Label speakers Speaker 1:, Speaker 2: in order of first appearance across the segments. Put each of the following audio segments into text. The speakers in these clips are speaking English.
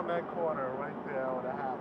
Speaker 1: on that corner right there with a hat.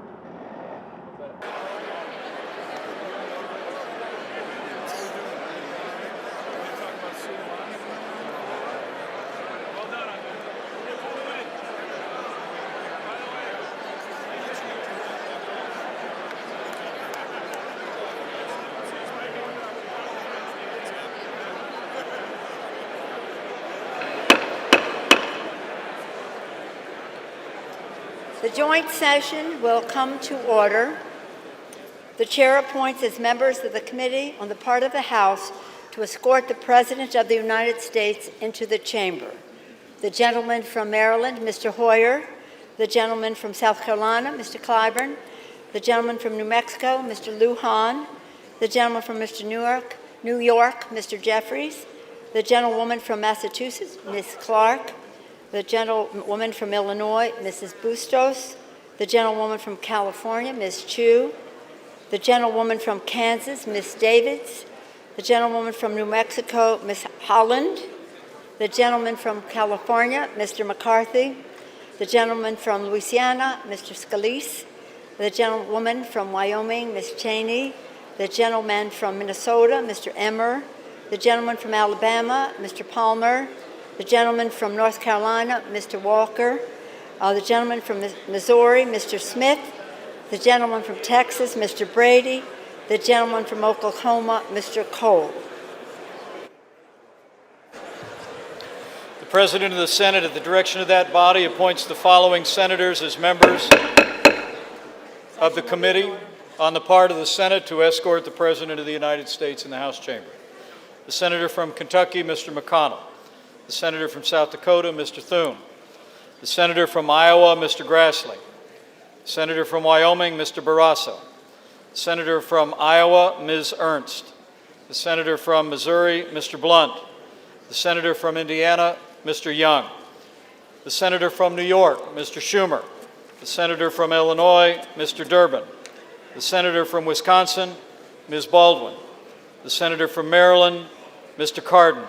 Speaker 2: The joint session will come to order. The chair appoints as members of the committee on the part of the House to escort the President of the United States into the chamber. The gentleman from Maryland, Mr. Hoyer. The gentleman from South Carolina, Mr. Clyburn. The gentleman from New Mexico, Mr. Lujan. The gentleman from New York, Mr. Jeffries. The gentlewoman from Massachusetts, Ms. Clark. The gentlewoman from Illinois, Mrs. Bustos. The gentlewoman from California, Ms. Chu. The gentlewoman from Kansas, Ms. Davids. The gentlewoman from New Mexico, Ms. Holland. The gentleman from California, Mr. McCarthy. The gentleman from Louisiana, Mr. Scalise. The gentlewoman from Wyoming, Ms. Cheney. The gentleman from Minnesota, Mr. Emmer. The gentleman from Alabama, Mr. Palmer. The gentleman from North Carolina, Mr. Walker. The gentleman from Missouri, Mr. Smith. The gentleman from Texas, Mr. Brady. The gentleman from Oklahoma, Mr. Cole.
Speaker 3: The President of the Senate, at the direction of that body, appoints the following senators as members of the committee on the part of the Senate to escort the President of the United States in the House chamber. The senator from Kentucky, Mr. McConnell. The senator from South Dakota, Mr. Thune. The senator from Iowa, Mr. Grassley. The senator from Wyoming, Mr. Barrasso. The senator from Iowa, Ms. Ernst. The senator from Missouri, Mr. Blunt. The senator from Indiana, Mr. Young. The senator from New York, Mr. Schumer. The senator from Illinois, Mr. Durbin. The senator from Wisconsin, Ms. Baldwin. The senator from Maryland, Mr. Cardin.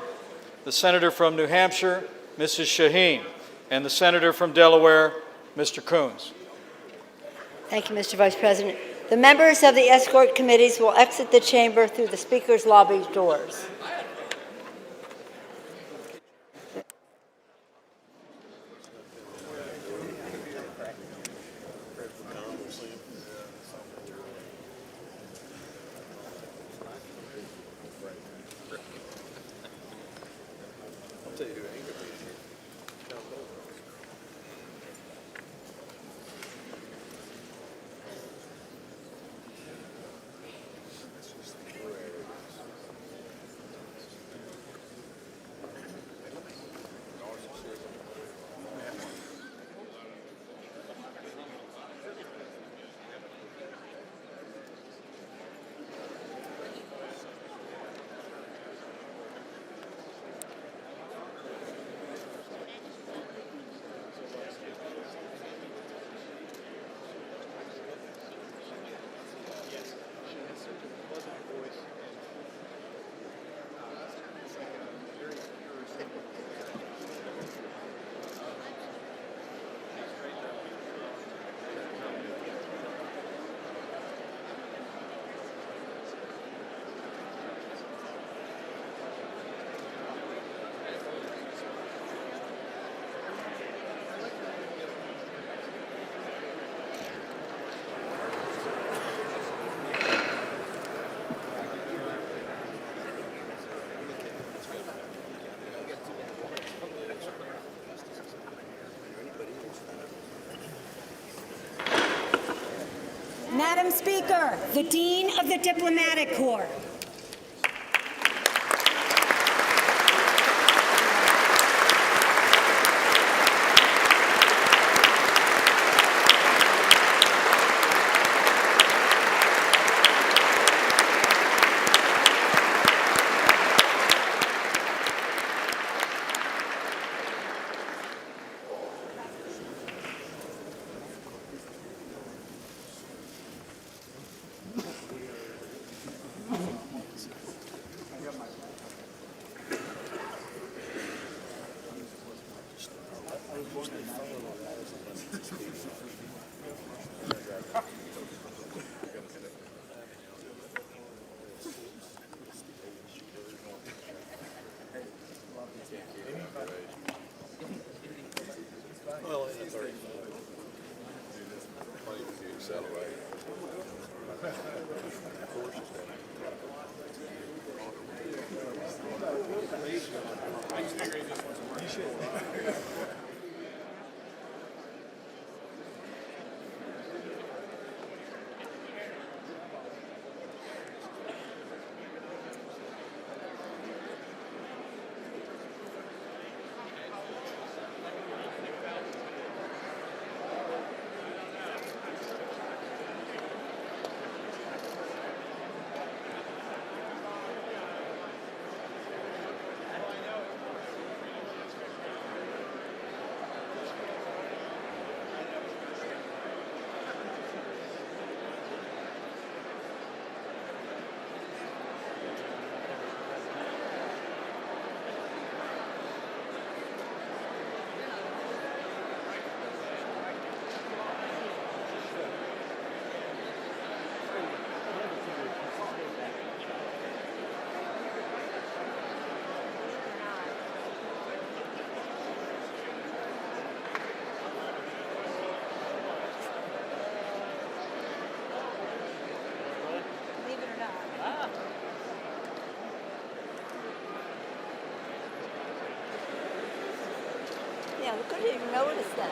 Speaker 3: The senator from New Hampshire, Mrs. Shaheen, and the senator from Delaware, Mr. Coons.
Speaker 2: Thank you, Mr. Vice President. The members of the escort committees will exit the chamber through the Speaker's lobby doors.
Speaker 4: Madam Speaker, the Dean of the Diplomatic Corps.
Speaker 2: Yeah, we couldn't even notice that.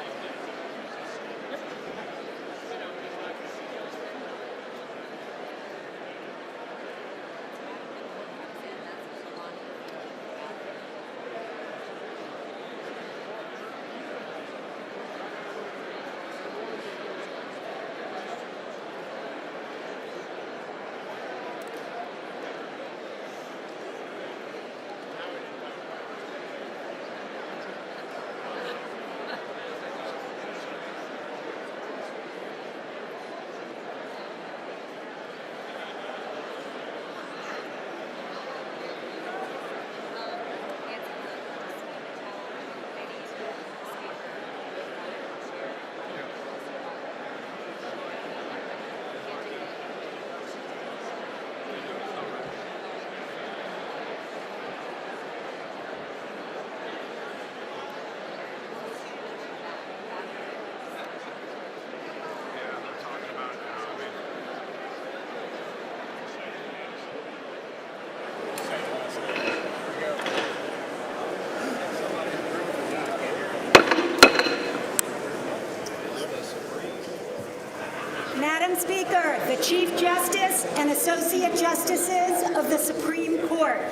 Speaker 4: Madam Speaker, the Chief Justice and Associate Justices of the Supreme Court.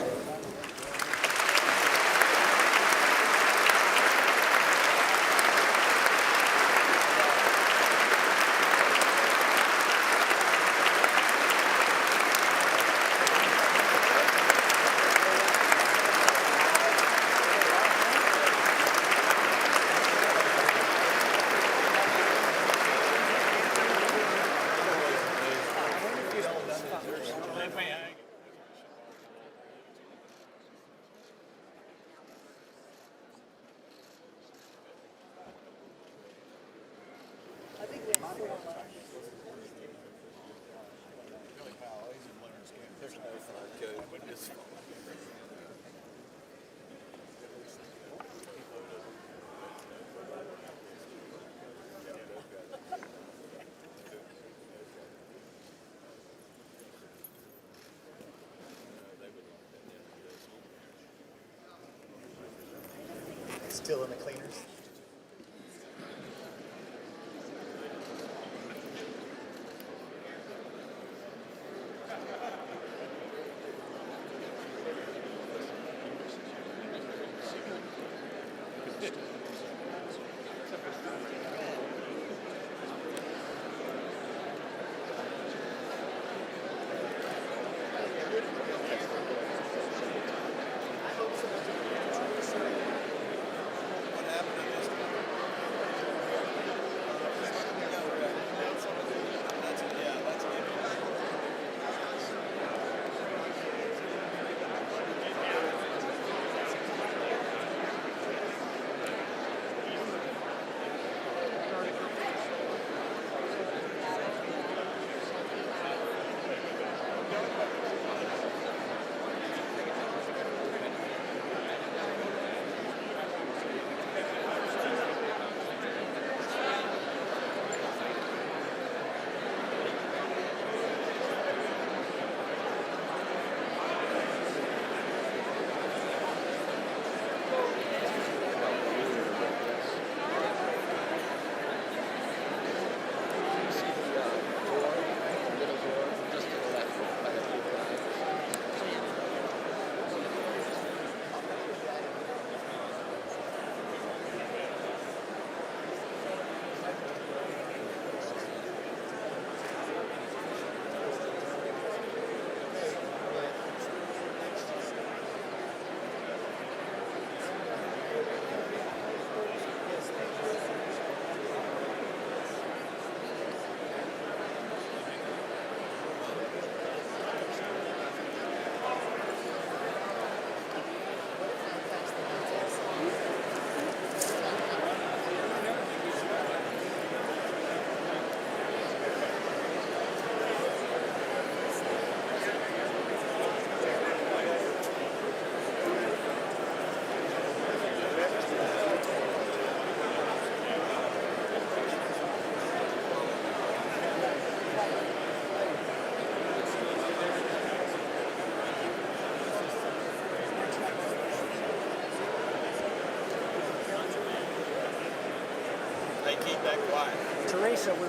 Speaker 5: Still in the cleaners.
Speaker 6: What happened to this
Speaker 5: keep that quiet.
Speaker 1: Teresa, we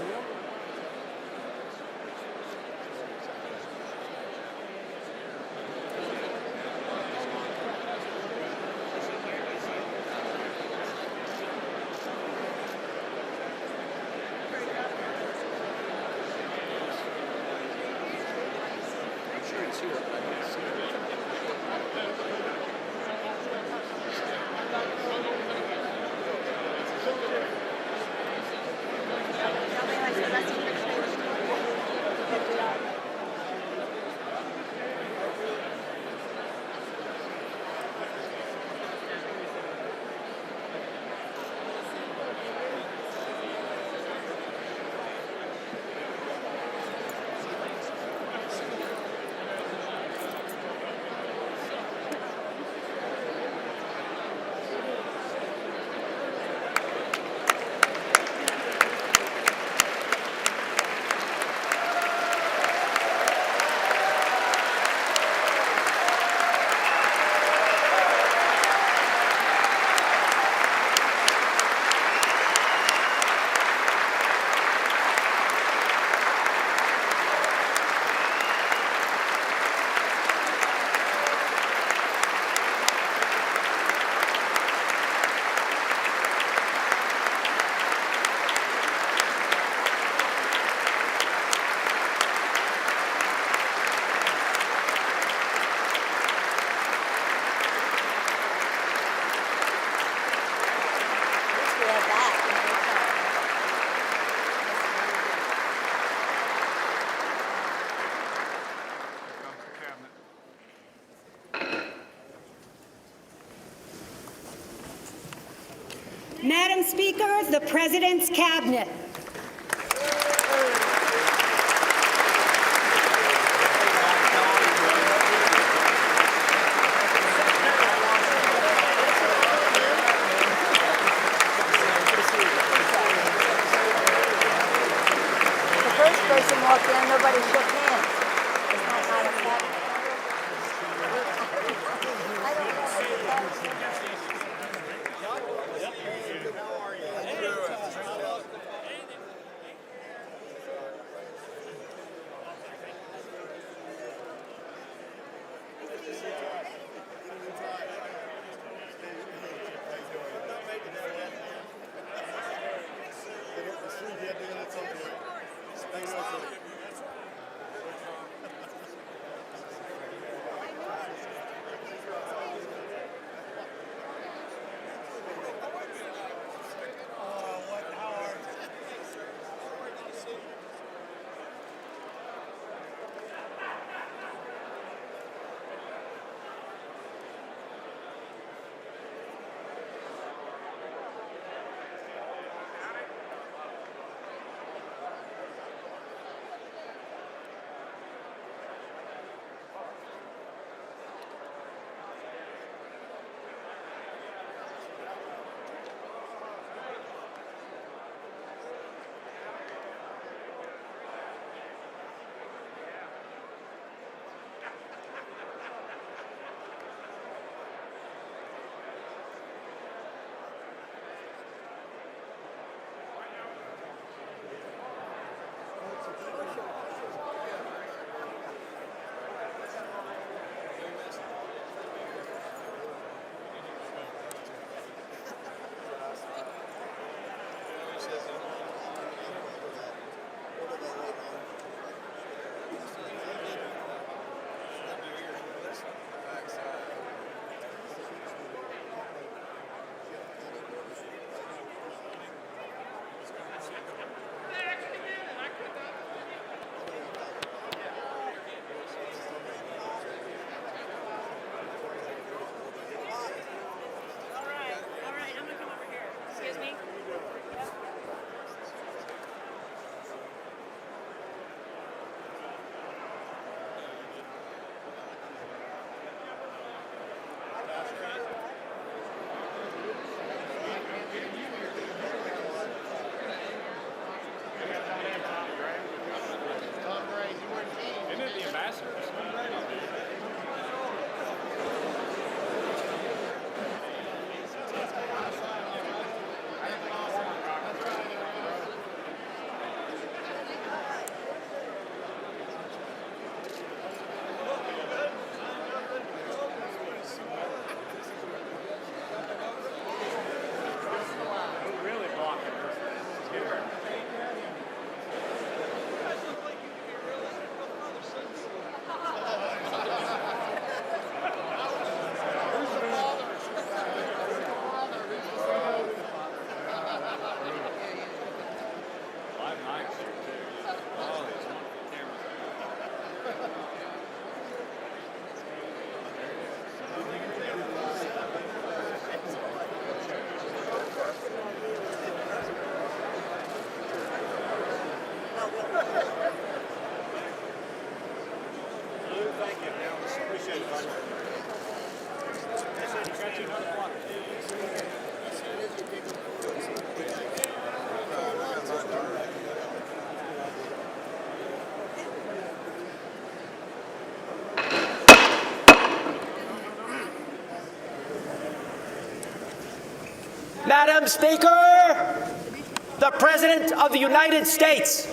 Speaker 4: Madam Speaker, the President's Cabinet.
Speaker 2: The first person walked in, nobody shook hands. It's not out of cabinet. I don't know.
Speaker 5: Madam Speaker, the President of the United States.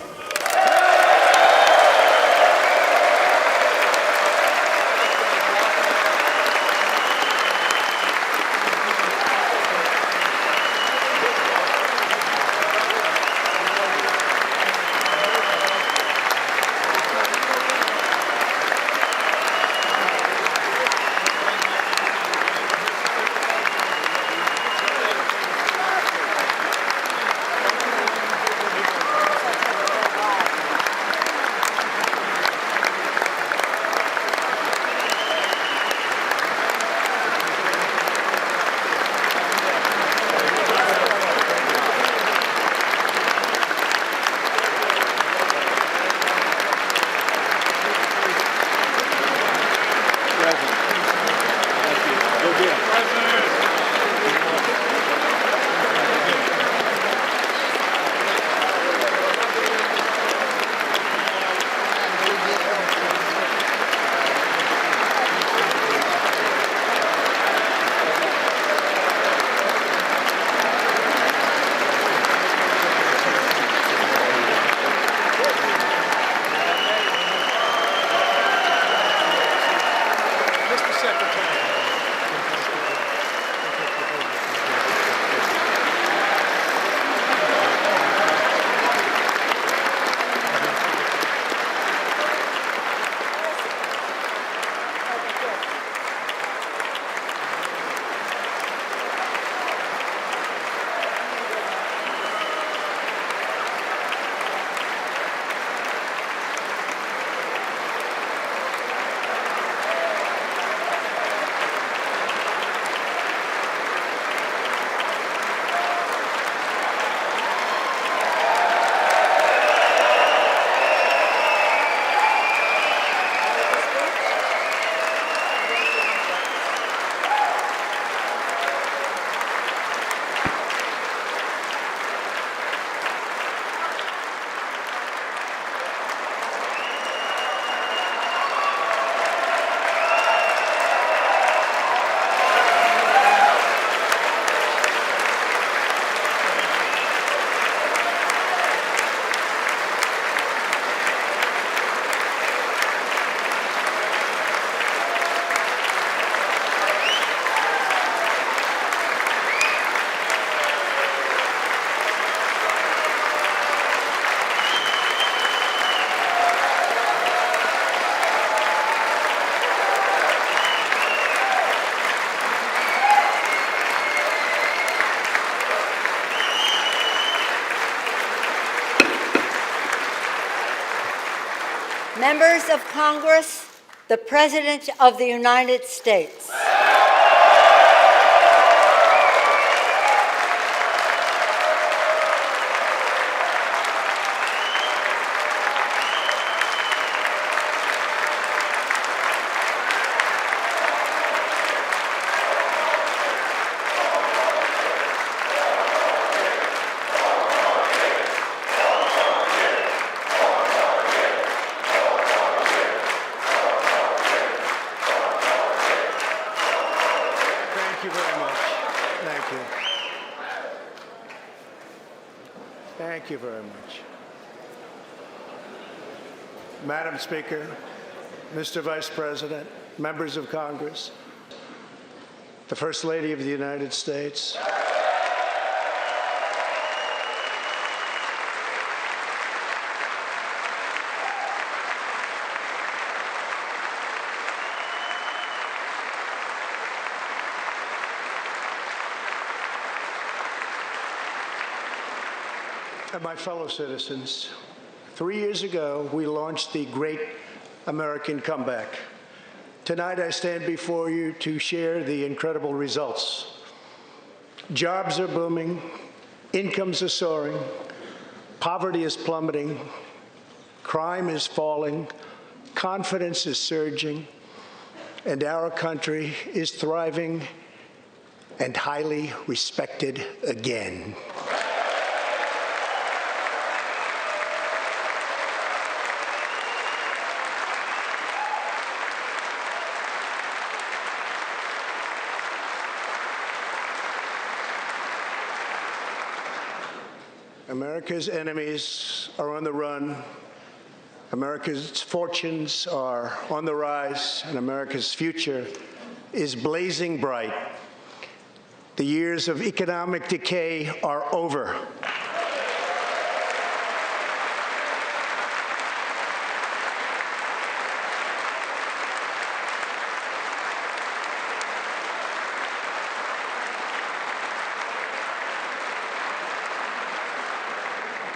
Speaker 2: Members of Congress, the President of the United States.
Speaker 1: Thank you very much. Thank you. Thank you very much. Madam Speaker, Mr. Vice President, members of Congress, the First Lady of the United States, and my fellow citizens, 3 years ago, we launched the Great American Comeback. Tonight, I stand before you to share the incredible results. Jobs are booming, incomes are soaring, poverty is plummeting, crime is falling, confidence is surging, and our country is thriving and highly respected again. America's enemies are on the run. America's fortunes are on the rise, and America's future is blazing bright. The years of economic decay are over.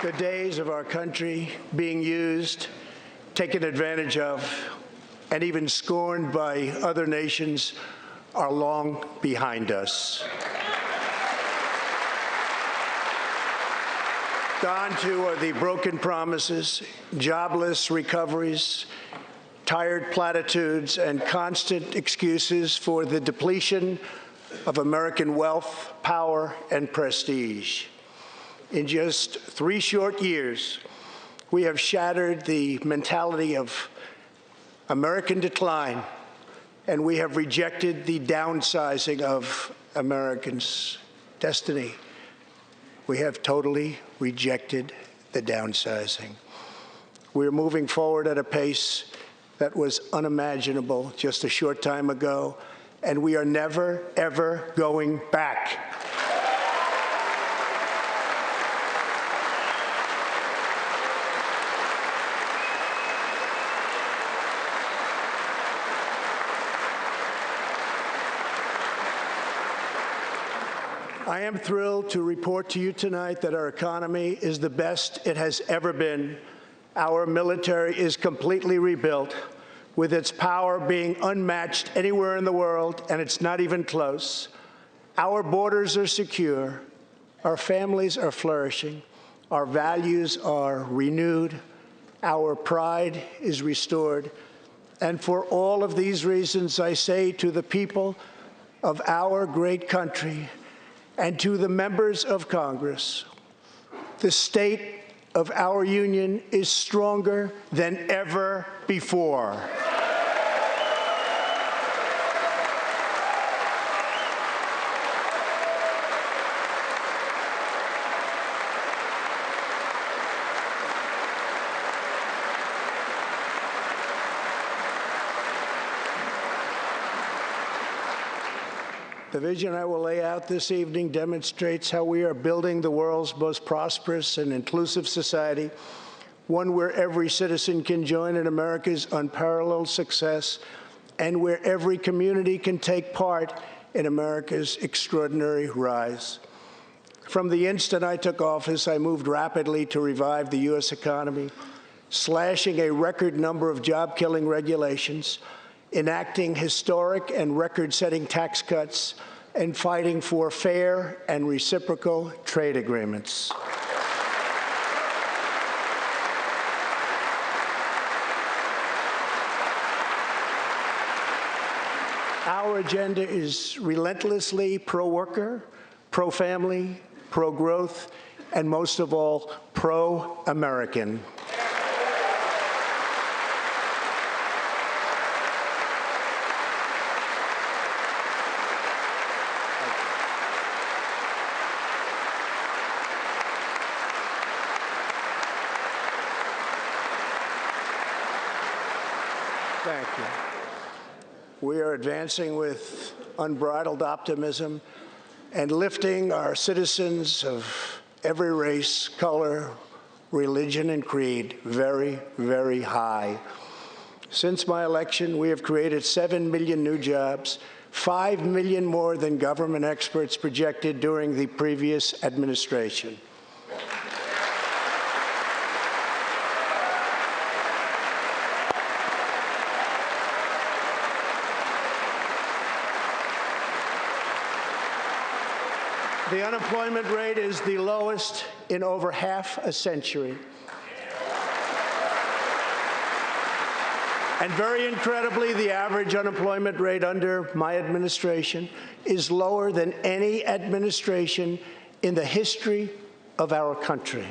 Speaker 1: The days of our country being used, taken advantage of, and even scorned by other nations are long behind us. Gone too are the broken promises, jobless recoveries, tired platitudes, and constant excuses for the depletion of American wealth, power, and prestige. In just 3 short years, we have shattered the mentality of American decline, and we have rejected the downsizing of Americans' destiny. We have totally rejected the downsizing. We're moving forward at a pace that was unimaginable just a short time ago, and we are never, ever going back. I am thrilled to report to you tonight that our economy is the best it has ever been. Our military is completely rebuilt, with its power being unmatched anywhere in the world, and it's not even close. Our borders are secure. Our families are flourishing. Our values are renewed. Our pride is restored. And for all of these reasons, I say to the people of our great country, and to the members of Congress, the state of our union is stronger than ever before. The vision I will lay out this evening demonstrates how we are building the world's most prosperous and inclusive society, one where every citizen can join in America's unparalleled success, and where every community can take part in America's extraordinary rise. From the instant I took office, I moved rapidly to revive the U.S. economy, slashing a record number of job-killing regulations, enacting historic and record-setting tax cuts, and fighting for fair and reciprocal trade agreements. Our agenda is relentlessly pro-worker, pro-family, pro-growth, and most of all, pro-American. Thank you. We are advancing with unbridled optimism and lifting our citizens of every race, color, religion, and creed very, very high. Since my election, we have created 7 million new jobs, 5 million more than government experts projected during the previous administration. The unemployment rate is the lowest in over half a century. And very incredibly, the average unemployment rate under my administration is lower than any administration in the history of our country.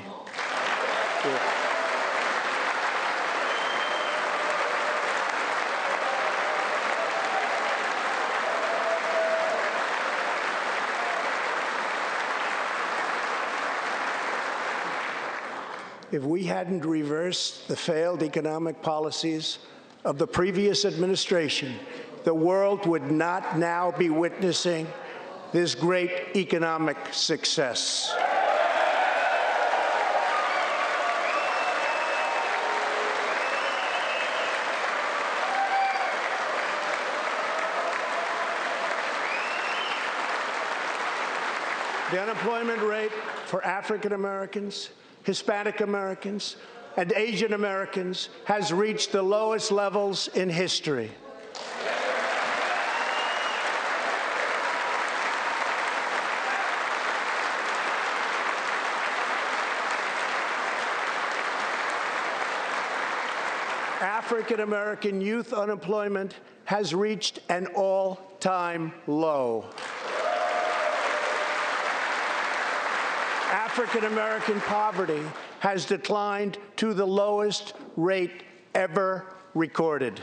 Speaker 1: if we hadn't reversed the failed economic policies of the previous administration, the world would not now be witnessing this great economic success. The unemployment rate for African Americans, Hispanic Americans, and Asian Americans has reached the lowest levels in history. African American youth unemployment has reached an all-time low. African American poverty has declined to the lowest rate ever recorded.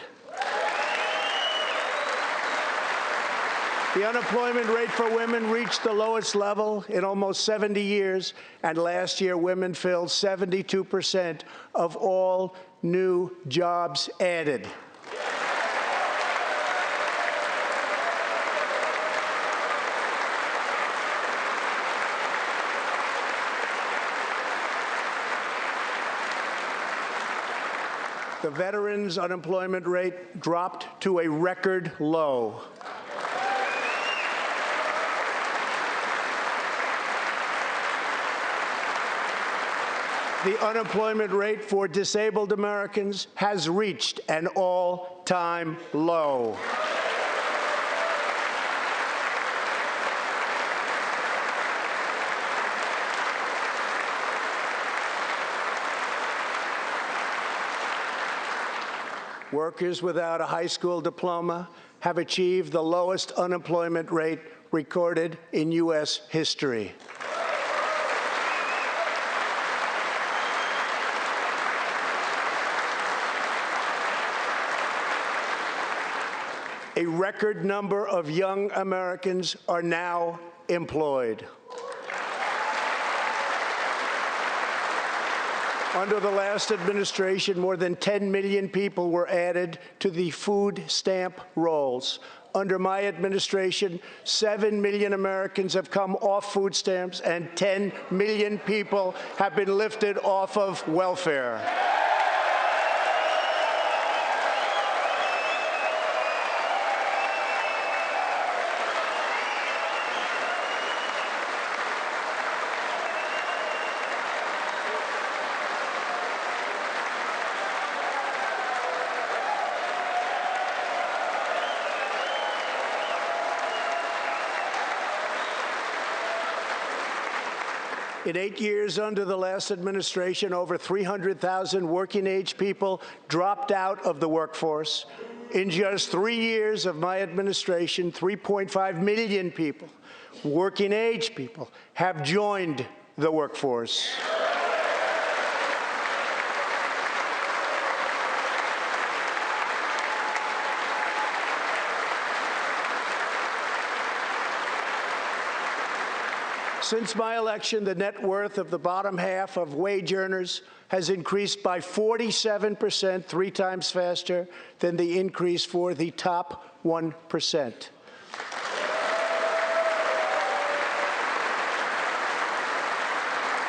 Speaker 1: The unemployment rate for women reached the lowest level in almost 70 years, and last year women filled 72% of all new jobs added. The veterans' unemployment rate dropped to a record low. The unemployment rate for disabled Americans has reached an all-time low. Workers without a high school diploma have achieved the lowest unemployment rate recorded in U.S. history. A record number of young Americans are now employed. Under the last administration, more than 10 million people were added to the food stamp rolls. Under my administration, 7 million Americans have come off food stamps, and 10 million people have been lifted off of welfare. In 8 years under the last administration, over 300,000 working-age people dropped out of the workforce. In just 3 years of my administration, 3.5 million people, working-age people, have joined the workforce. Since my election, the net worth of the bottom half of wage earners has increased by 47%, 3 times faster than the increase for the top 1%.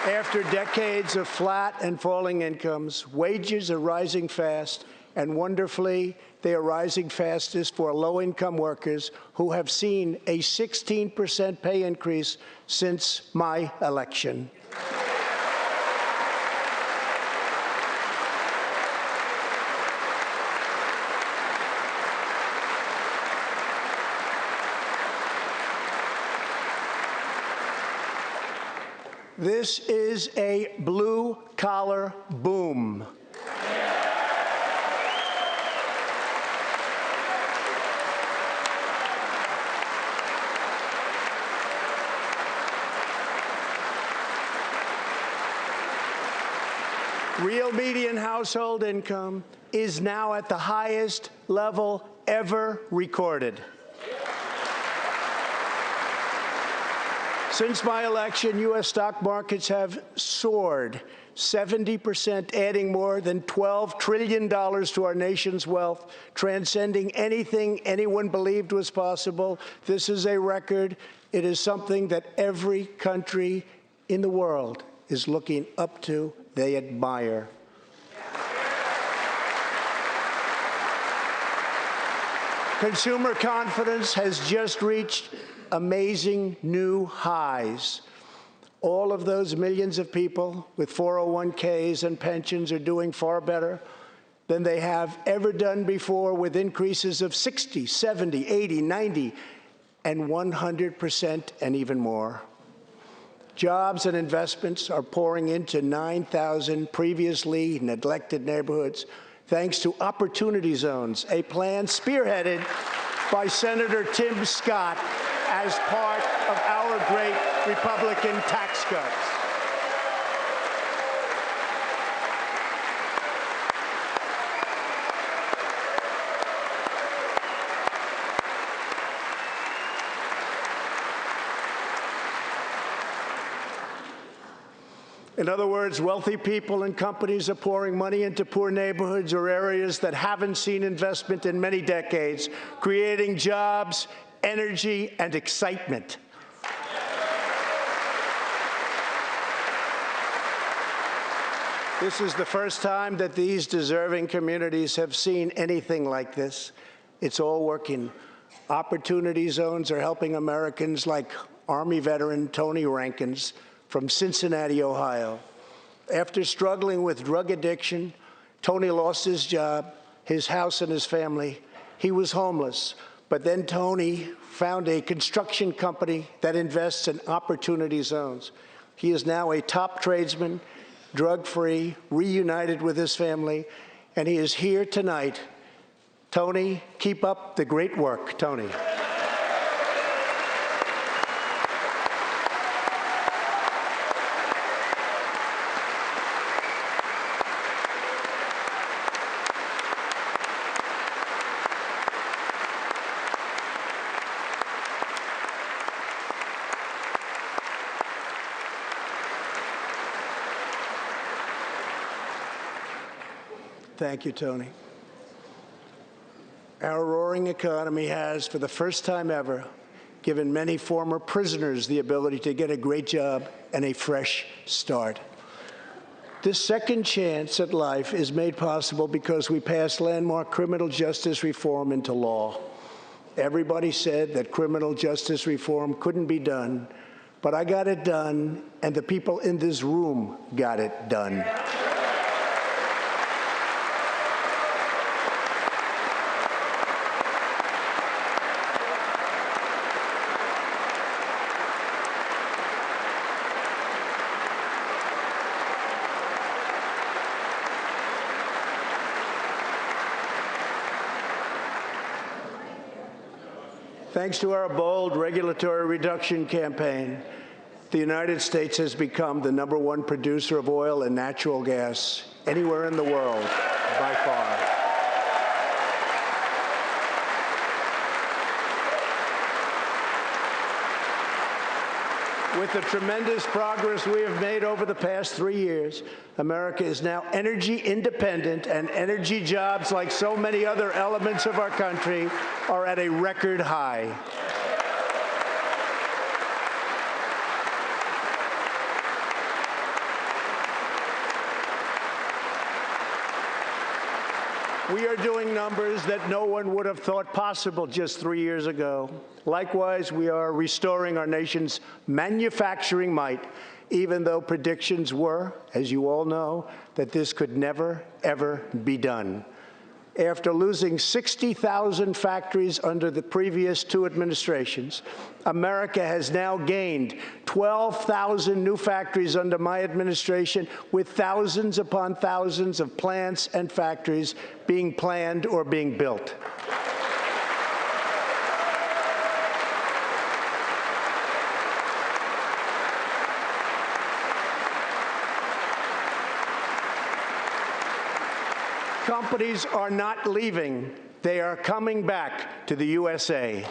Speaker 1: After decades of flat and falling incomes, wages are rising fast, and wonderfully, they are rising fastest for low-income workers who have seen a 16% pay increase since my election. This is a blue-collar boom. Real median household income is now at the highest level ever recorded. Since my election, U.S. stock markets have soared 70%, adding more than $12 trillion to our nation's wealth, transcending anything anyone believed was possible. This is a record. It is something that every country in the world is looking up to. They admire. Consumer confidence has just reached amazing new highs. All of those millions of people with 401ks and pensions are doing far better than they have ever done before, with increases of 60, 70, 80, 90, and 100% and even more. Jobs and investments are pouring into 9,000 previously neglected neighborhoods, thanks to Opportunity Zones, a plan spearheaded by Senator Tim Scott as part of our great Republican tax cuts. In other words, wealthy people and companies are pouring money into poor neighborhoods or areas that haven't seen investment in many decades, creating jobs, energy, and excitement. This is the first time that these deserving communities have seen anything like this. It's all working. Opportunity Zones are helping Americans like Army veteran Tony Rankins from Cincinnati, Ohio. After struggling with drug addiction, Tony lost his job, his house, and his family. He was homeless. But then Tony found a construction company that invests in Opportunity Zones. He is now a top tradesman, drug-free, reunited with his family, and he is here tonight. Tony, keep up the great work, Tony. Thank you, Tony. Our roaring economy has, for the first time ever, given many former prisoners the ability to get a great job and a fresh start. This second chance at life is made possible because we passed landmark criminal justice reform into law. Everybody said that criminal justice reform couldn't be done, but I got it done, and the people in this room got it done. Thanks to our bold regulatory reduction campaign, the United States has become the #1 producer of oil and natural gas anywhere in the world, by far. With the tremendous progress we have made over the past 3 years, America is now energy independent, and energy jobs, like so many other elements of our country, are at a record high. We are doing numbers that no one would have thought possible just 3 years ago. Likewise, we are restoring our nation's manufacturing might, even though predictions were, as you all know, that this could never, ever be done. After losing 60,000 factories under the previous 2 administrations, America has now gained 12,000 new factories under my administration, with thousands upon thousands of plants and factories being planned or being built. Companies are not leaving. They are coming back to the USA.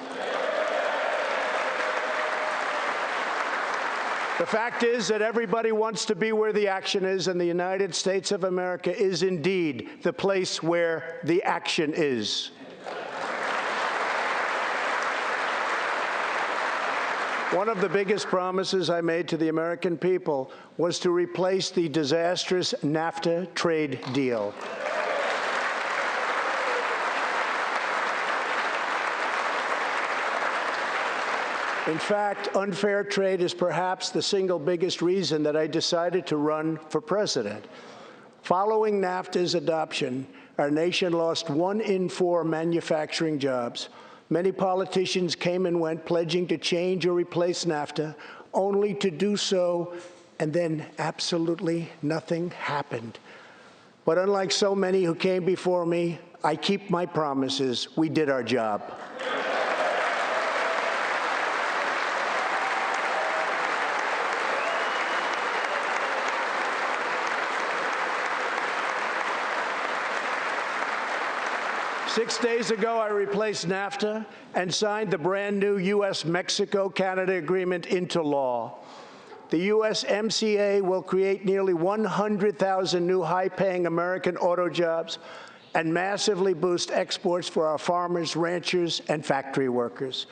Speaker 1: The fact is that everybody wants to be where the action is, and the United States of America is indeed the place where the action is. One of the biggest promises I made to the American people was to replace the disastrous NAFTA trade deal. In fact, unfair trade is perhaps the single biggest reason that I decided to run for president. Following NAFTA's adoption, our nation lost 1 in 4 manufacturing jobs. Many politicians came and went, pledging to change or replace NAFTA, only to do so, and then absolutely nothing happened. But unlike so many who came before me, I keep my promises. We did our job. 6 days ago, I replaced NAFTA and signed the brand new U.S.-Mexico-Canada agreement into law. The USMCA will create nearly 100,000 new high-paying American auto jobs and massively boost exports for our farmers, ranchers, and factory workers.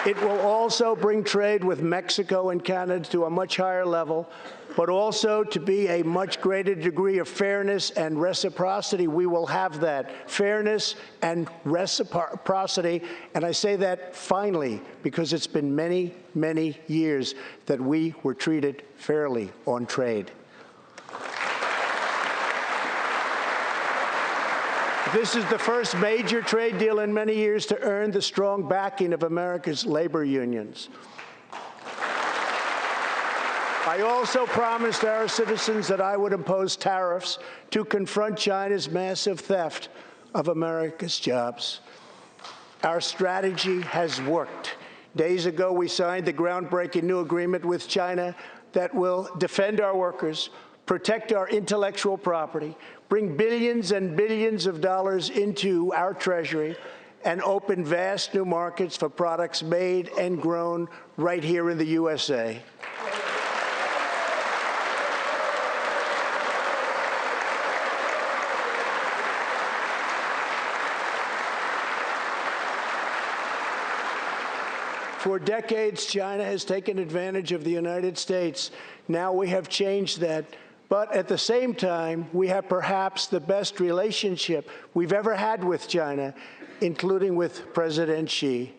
Speaker 1: It will also bring trade with Mexico and Canada to a much higher level, but also to be a much greater degree of fairness and reciprocity. We will have that fairness and reciprocity, and I say that finally because it's been many, many years that we were treated fairly on trade. This is the first major trade deal in many years to earn the strong backing of America's labor unions. I also promised our citizens that I would impose tariffs to confront China's massive theft of America's jobs. Our strategy has worked. Days ago, we signed the groundbreaking new agreement with China that will defend our workers, protect our intellectual property, bring billions and billions of dollars into our treasury, and open vast new markets for products made and grown right here in the USA. For decades, China has taken advantage of the United States. Now we have changed that. But at the same time, we have perhaps the best relationship we've ever had with China, including with President Xi.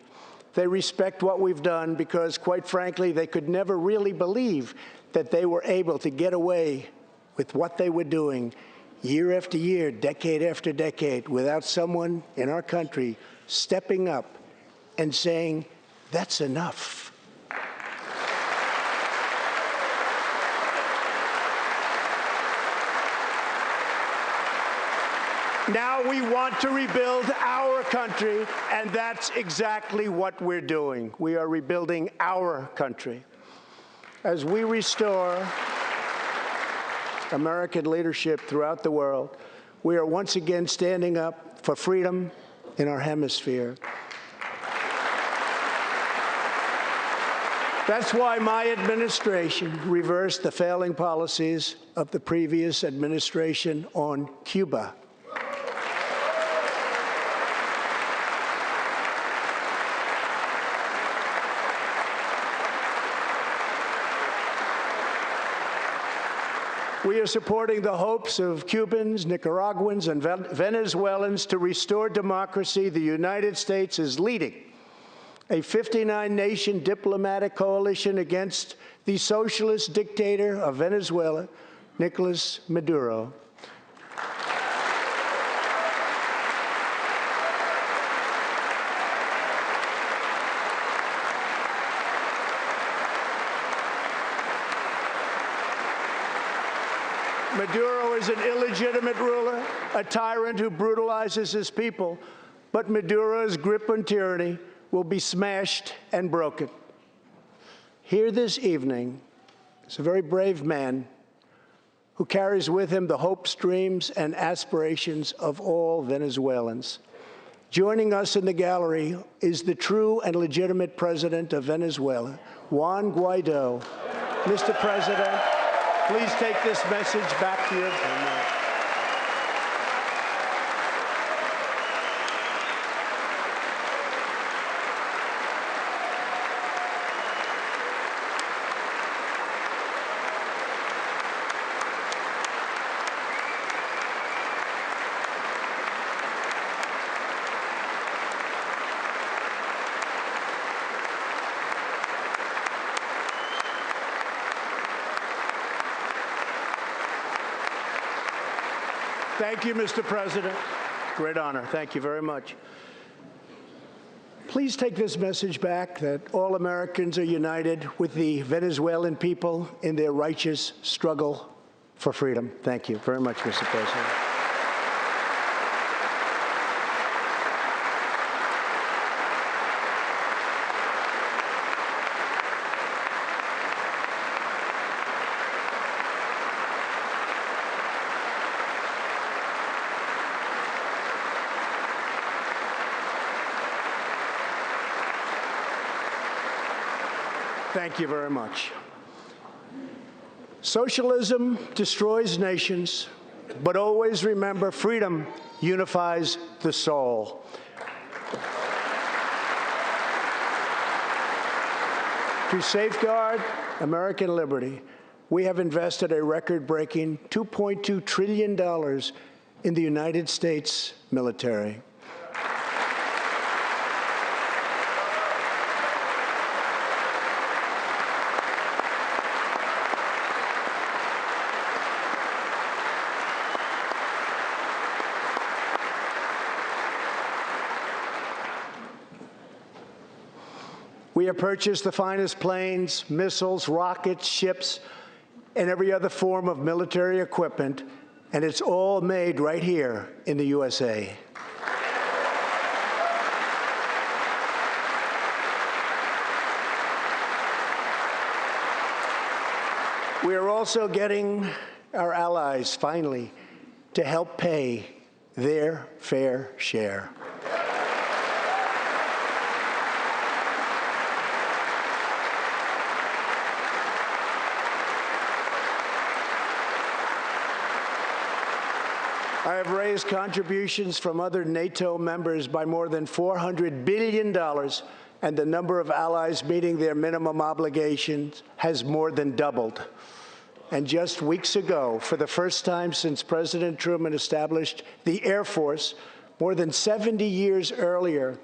Speaker 1: They respect what we've done because, quite frankly, they could never really believe that they were able to get away with what they were doing year after year, decade after decade, without someone in our country stepping up and saying, "That's enough." Now we want to rebuild our country, and that's exactly what we're doing. We are rebuilding our country. As we restore American leadership throughout the world, we are once again standing up for freedom in our hemisphere. That's why my administration reversed the failing policies of the previous administration on Cuba. We are supporting the hopes of Cubans, Nicaraguans, and Venezuelans to restore democracy. The United States is leading a 59-nation diplomatic coalition against the socialist dictator of Venezuela, Nicolas Maduro. Maduro is an illegitimate ruler, a tyrant who brutalizes his people, but Maduro's grip on tyranny will be smashed and broken. Here this evening is a very brave man who carries with him the hopes, dreams, and aspirations of all Venezuelans. Joining us in the gallery is the true and legitimate president of Venezuela, Juan Guaido. Mr. President, please take this message back to your family. Thank you, Mr. President. Great honor. Thank you very much. Please take this message back that all Americans are united with the Venezuelan people in their righteous struggle for freedom. Thank you very much, Mr. President. Thank you very much. Socialism destroys nations, but always remember, freedom unifies the soul. To safeguard American liberty, we have invested a record-breaking $2.2 trillion in the United States military. We have purchased the finest planes, missiles, rockets, ships, and every other form of military equipment, and it's all made right here in the USA. We are also getting our allies, finally, to help pay their fair share. I have raised contributions from other NATO members by more than $400 billion, and the number of allies meeting their minimum obligations has more than doubled. And just weeks ago, for the first time since President Truman established the Air Force, more than 70 years earlier,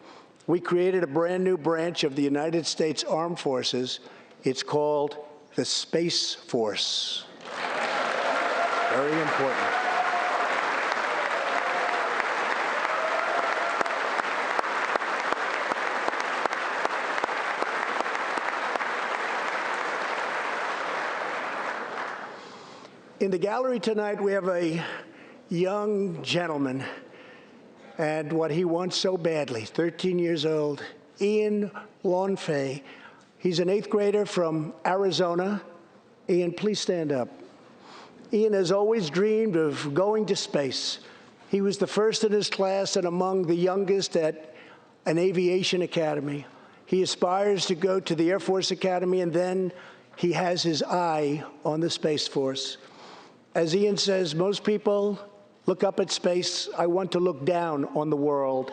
Speaker 1: we created a brand new branch of the United States Armed Forces. It's called the Space Force. Very important. In the gallery tonight, we have a young gentleman, and what he wants so badly, 13 years old, Ian Lawnfay. He's an 8th grader from Arizona. Ian, please stand up. Ian has always dreamed of going to space. He was the first in his class and among the youngest at an aviation academy. He aspires to go to the Air Force Academy, and then he has his eye on the Space Force. As Ian says, most people look up at space. I want to look down on the world.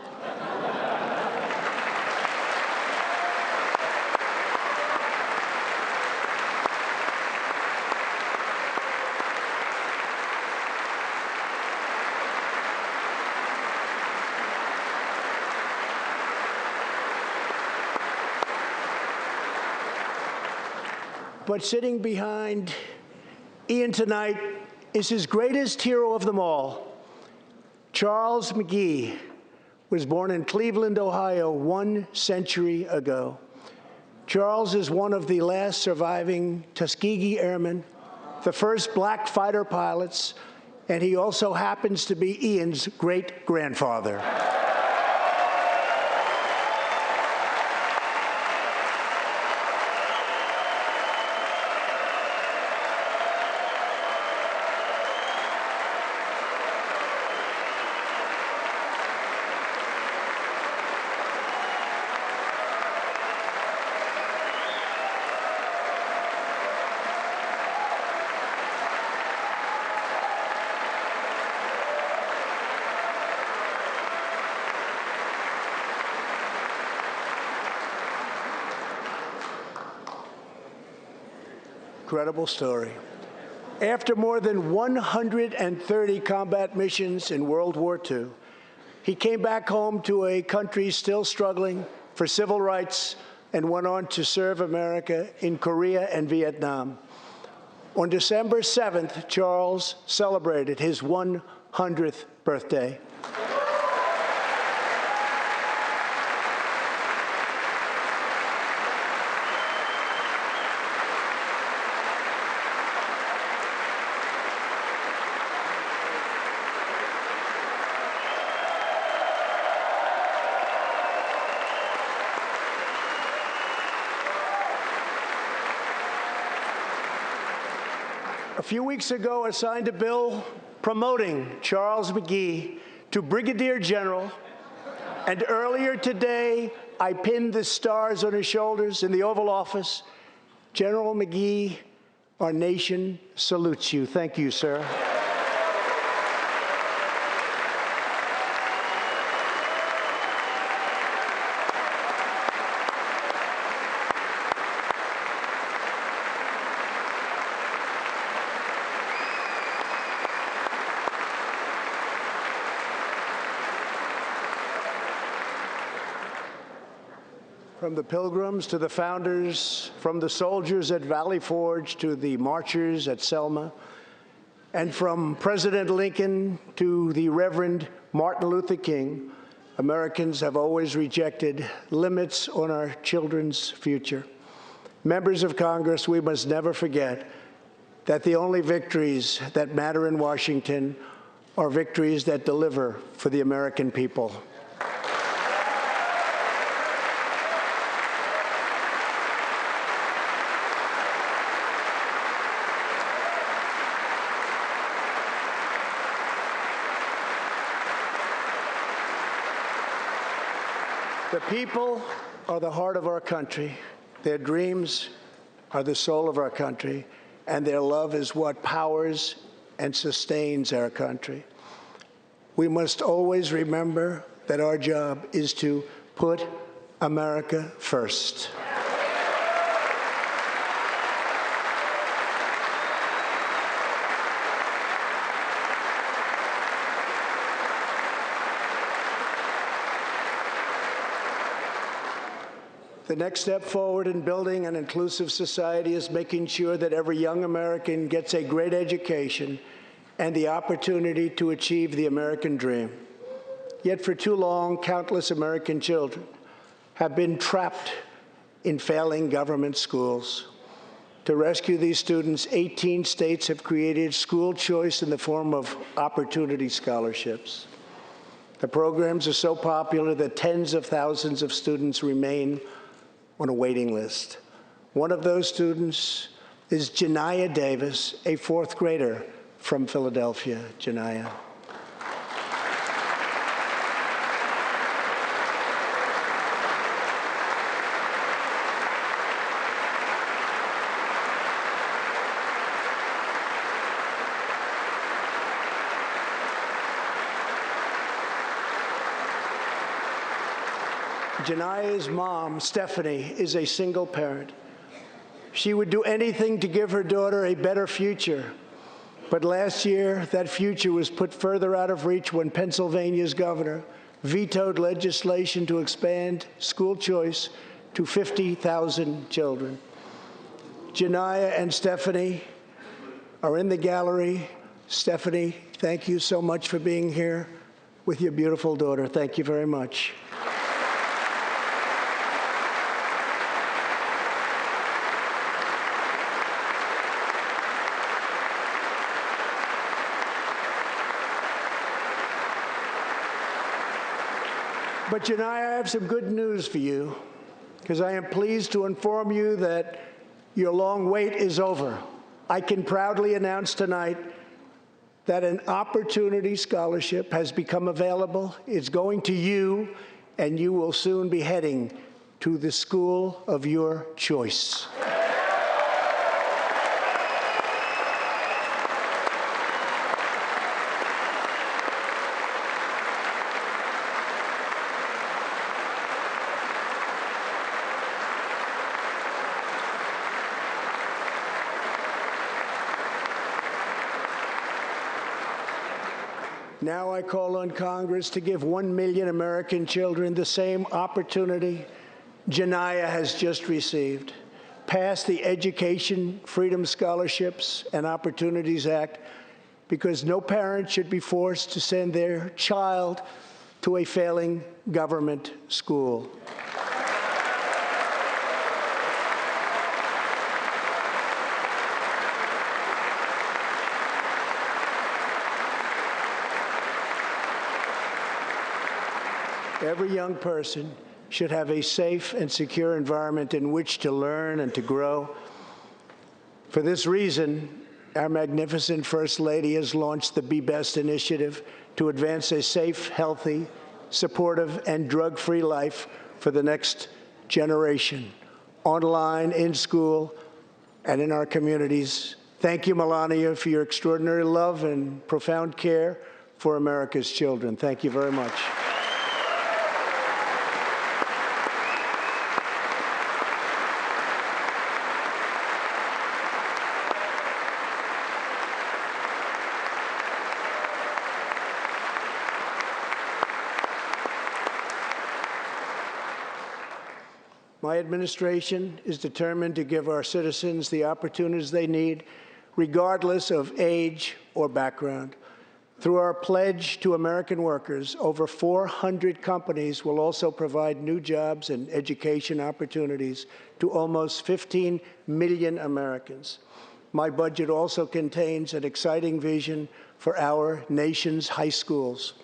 Speaker 1: But sitting behind Ian tonight is his greatest hero of them all. Charles McGee was born in Cleveland, Ohio, 1 century ago. Charles is one of the last surviving Tuskegee Airmen, the first black fighter pilots, and he also happens to be Ian's great-grandfather. Incredible story. After more than 130 combat missions in World War II, he came back home to a country still struggling for civil rights and went on to serve America in Korea and Vietnam. On December 7th, Charles celebrated his 100th birthday. A few weeks ago, I signed a bill promoting Charles McGee to Brigadier General, and earlier today, I pinned the stars on his shoulders in the Oval Office. General McGee, our nation salutes you. Thank you, sir. From the Pilgrims to the founders, from the soldiers at Valley Forge to the marchers at Selma, and from President Lincoln to the Reverend Martin Luther King, Americans have always rejected limits on our children's future. Members of Congress, we must never forget that the only victories that matter in Washington are victories that deliver for the American people. The people are the heart of our country. Their dreams are the soul of our country, and their love is what powers and sustains our country. We must always remember that our job is to put America first. The next step forward in building an inclusive society is making sure that every young American gets a great education and the opportunity to achieve the American dream. Yet for too long, countless American children have been trapped in failing government schools. To rescue these students, 18 states have created school choice in the form of opportunity scholarships. The programs are so popular that tens of thousands of students remain on a waiting list. One of those students is Janiyah Davis, a fourth grader from Philadelphia. Janiyah. Janiyah's mom, Stephanie, is a single parent. She would do anything to give her daughter a better future. But last year, that future was put further out of reach when Pennsylvania's governor vetoed legislation to expand school choice to 50,000 children. Janiyah and Stephanie are in the gallery. Stephanie, thank you so much for being here with your beautiful daughter. Thank you very much. But Janiyah, I have some good news for you, because I am pleased to inform you that your long wait is over. I can proudly announce tonight that an opportunity scholarship has become available. It's going to you, and you will soon be heading to the school of your choice. Now I call on Congress to give 1 million American children the same opportunity Janiyah has just received. Pass the Education Freedom Scholarships and Opportunities Act, because no parent should be forced to send their child to a failing government school. Every young person should have a safe and secure environment in which to learn and to grow. For this reason, our magnificent First Lady has launched the Be Best initiative to advance a safe, healthy, supportive, and drug-free life for the next generation, online, in school, and in our communities. Thank you, Melania, for your extraordinary love and profound care for America's children. Thank you very much. My administration is determined to give our citizens the opportunities they need, regardless of age or background. Through our pledge to American workers, over 400 companies will also provide new jobs and education opportunities to almost 15 million Americans. My budget also contains an exciting vision for our nation's high schools.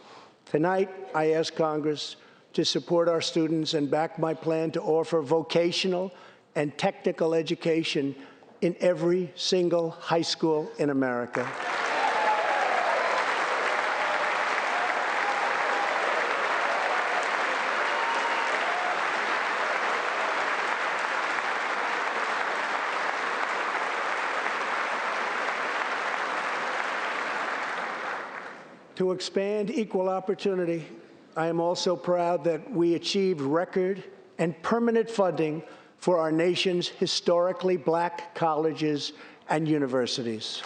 Speaker 1: Tonight, I ask Congress to support our students and back my plan to offer vocational and technical education in every single high school in America. To expand equal opportunity, I am also proud that we achieved record and permanent funding for our nation's historically black colleges and universities.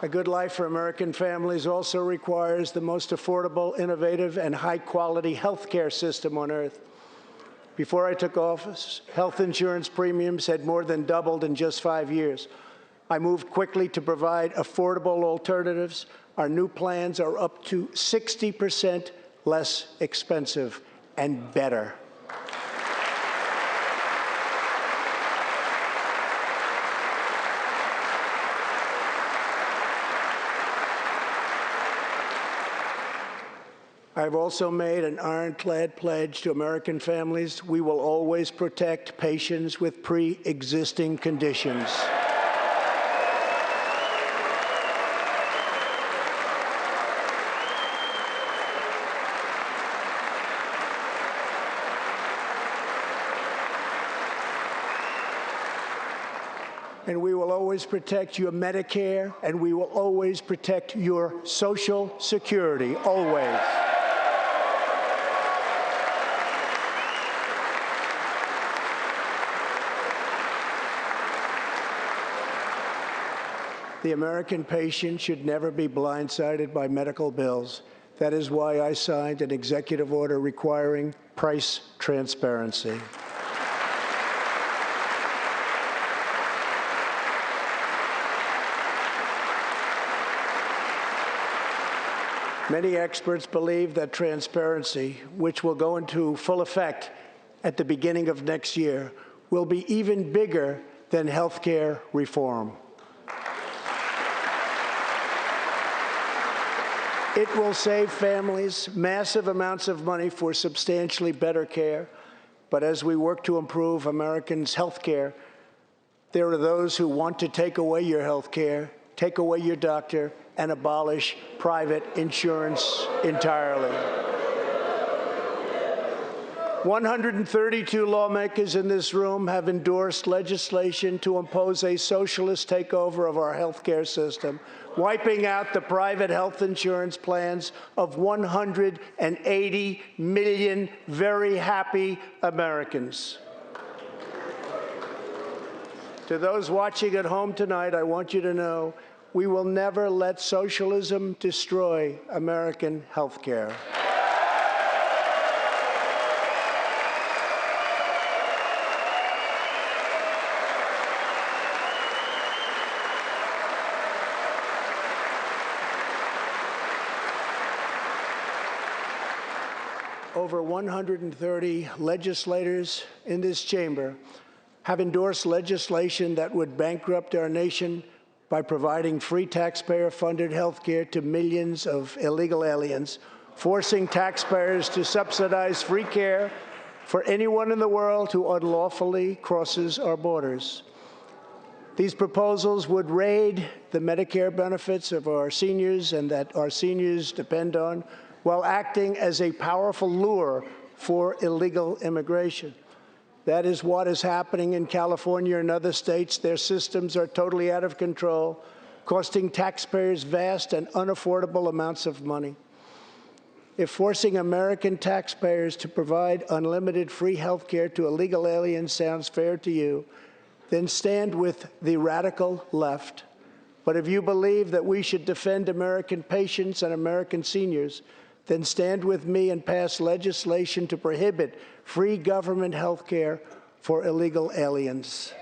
Speaker 1: A good life for American families also requires the most affordable, innovative, and high-quality health care system on earth. Before I took office, health insurance premiums had more than doubled in just 5 years. I moved quickly to provide affordable alternatives. Our new plans are up to 60% less expensive and better. I've also made an ironclad pledge to American families. We will always protect patients with pre-existing conditions. And we will always protect your Medicare, and we will always protect your Social Security, always. The American patient should never be blindsided by medical bills. That is why I signed an executive order requiring price transparency. Many experts believe that transparency, which will go into full effect at the beginning of next year, will be even bigger than health care reform. It will save families massive amounts of money for substantially better care. But as we work to improve Americans' health care, there are those who want to take away your health care, take away your doctor, and abolish private insurance entirely. 132 lawmakers in this room have endorsed legislation to impose a socialist takeover of our health care system, wiping out the private health insurance plans of 180 million very happy Americans. To those watching at home tonight, I want you to know we will never let socialism destroy American health care. Over 130 legislators in this chamber have endorsed legislation that would bankrupt our nation by providing free taxpayer-funded health care to millions of illegal aliens, forcing taxpayers to subsidize free care for anyone in the world who unlawfully crosses our borders. These proposals would raid the Medicare benefits of our seniors and that our seniors depend on, while acting as a powerful lure for illegal immigration. That is what is happening in California and other states. Their systems are totally out of control, costing taxpayers vast and unaffordable amounts of money. If forcing American taxpayers to provide unlimited free health care to illegal aliens sounds fair to you, then stand with the radical left. But if you believe that we should defend American patients and American seniors, then stand with me and pass legislation to prohibit free government health care for illegal aliens.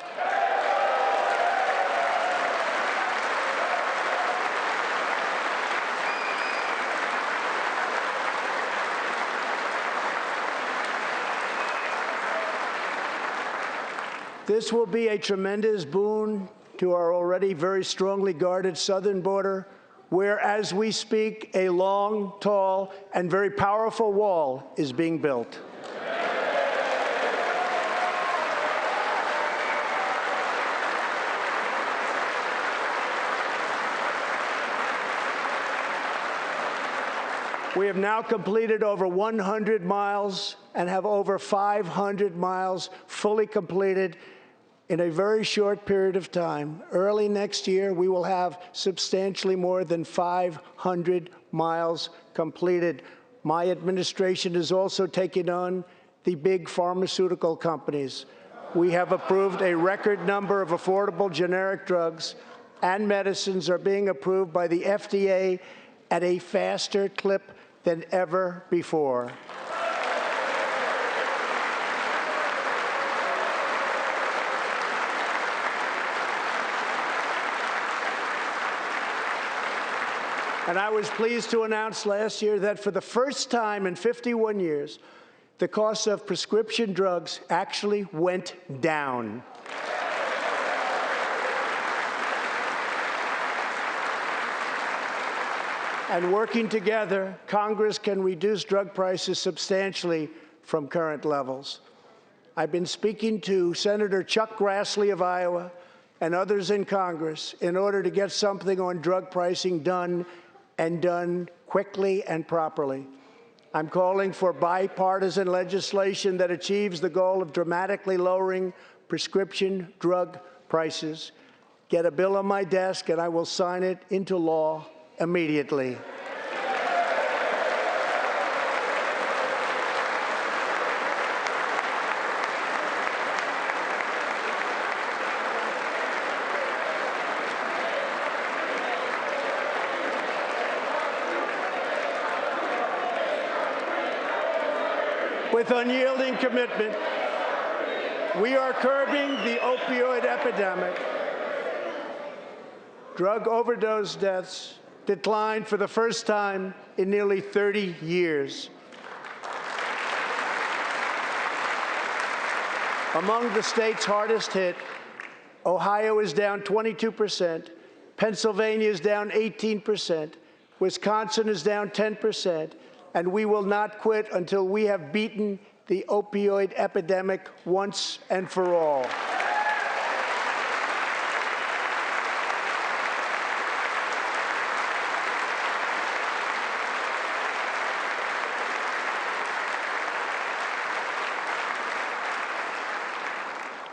Speaker 1: This will be a tremendous boon to our already very strongly guarded southern border, where, as we speak, a long, tall, and very powerful wall is being built. We have now completed over 100 miles and have over 500 miles fully completed in a very short period of time. Early next year, we will have substantially more than 500 miles completed. My administration is also taking on the big pharmaceutical companies. We have approved a record number of affordable generic drugs, and medicines are being approved by the FDA at a faster clip than ever before. And I was pleased to announce last year that for the first time in 51 years, the cost of prescription drugs actually went down. And working together, Congress can reduce drug prices substantially from current levels. I've been speaking to Senator Chuck Grassley of Iowa and others in Congress in order to get something on drug pricing done, and done quickly and properly. I'm calling for bipartisan legislation that achieves the goal of dramatically lowering prescription drug prices. Get a bill on my desk, and I will sign it into law immediately. With unyielding commitment, we are curbing the opioid epidemic. Drug overdose deaths declined for the first time in nearly 30 years. Among the states hardest hit, Ohio is down 22%, Pennsylvania is down 18%, Wisconsin is down 10%, and we will not quit until we have beaten the opioid epidemic once and for all.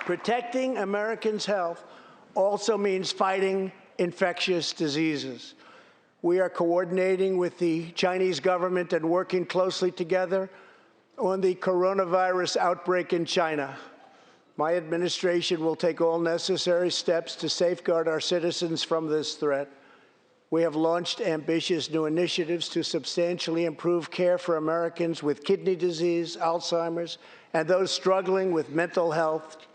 Speaker 1: Protecting Americans' health also means fighting infectious diseases. We are coordinating with the Chinese government and working closely together on the coronavirus outbreak in China. My administration will take all necessary steps to safeguard our citizens from this threat. We have launched ambitious new initiatives to substantially improve care for Americans with kidney disease, Alzheimer's, and those struggling with mental health.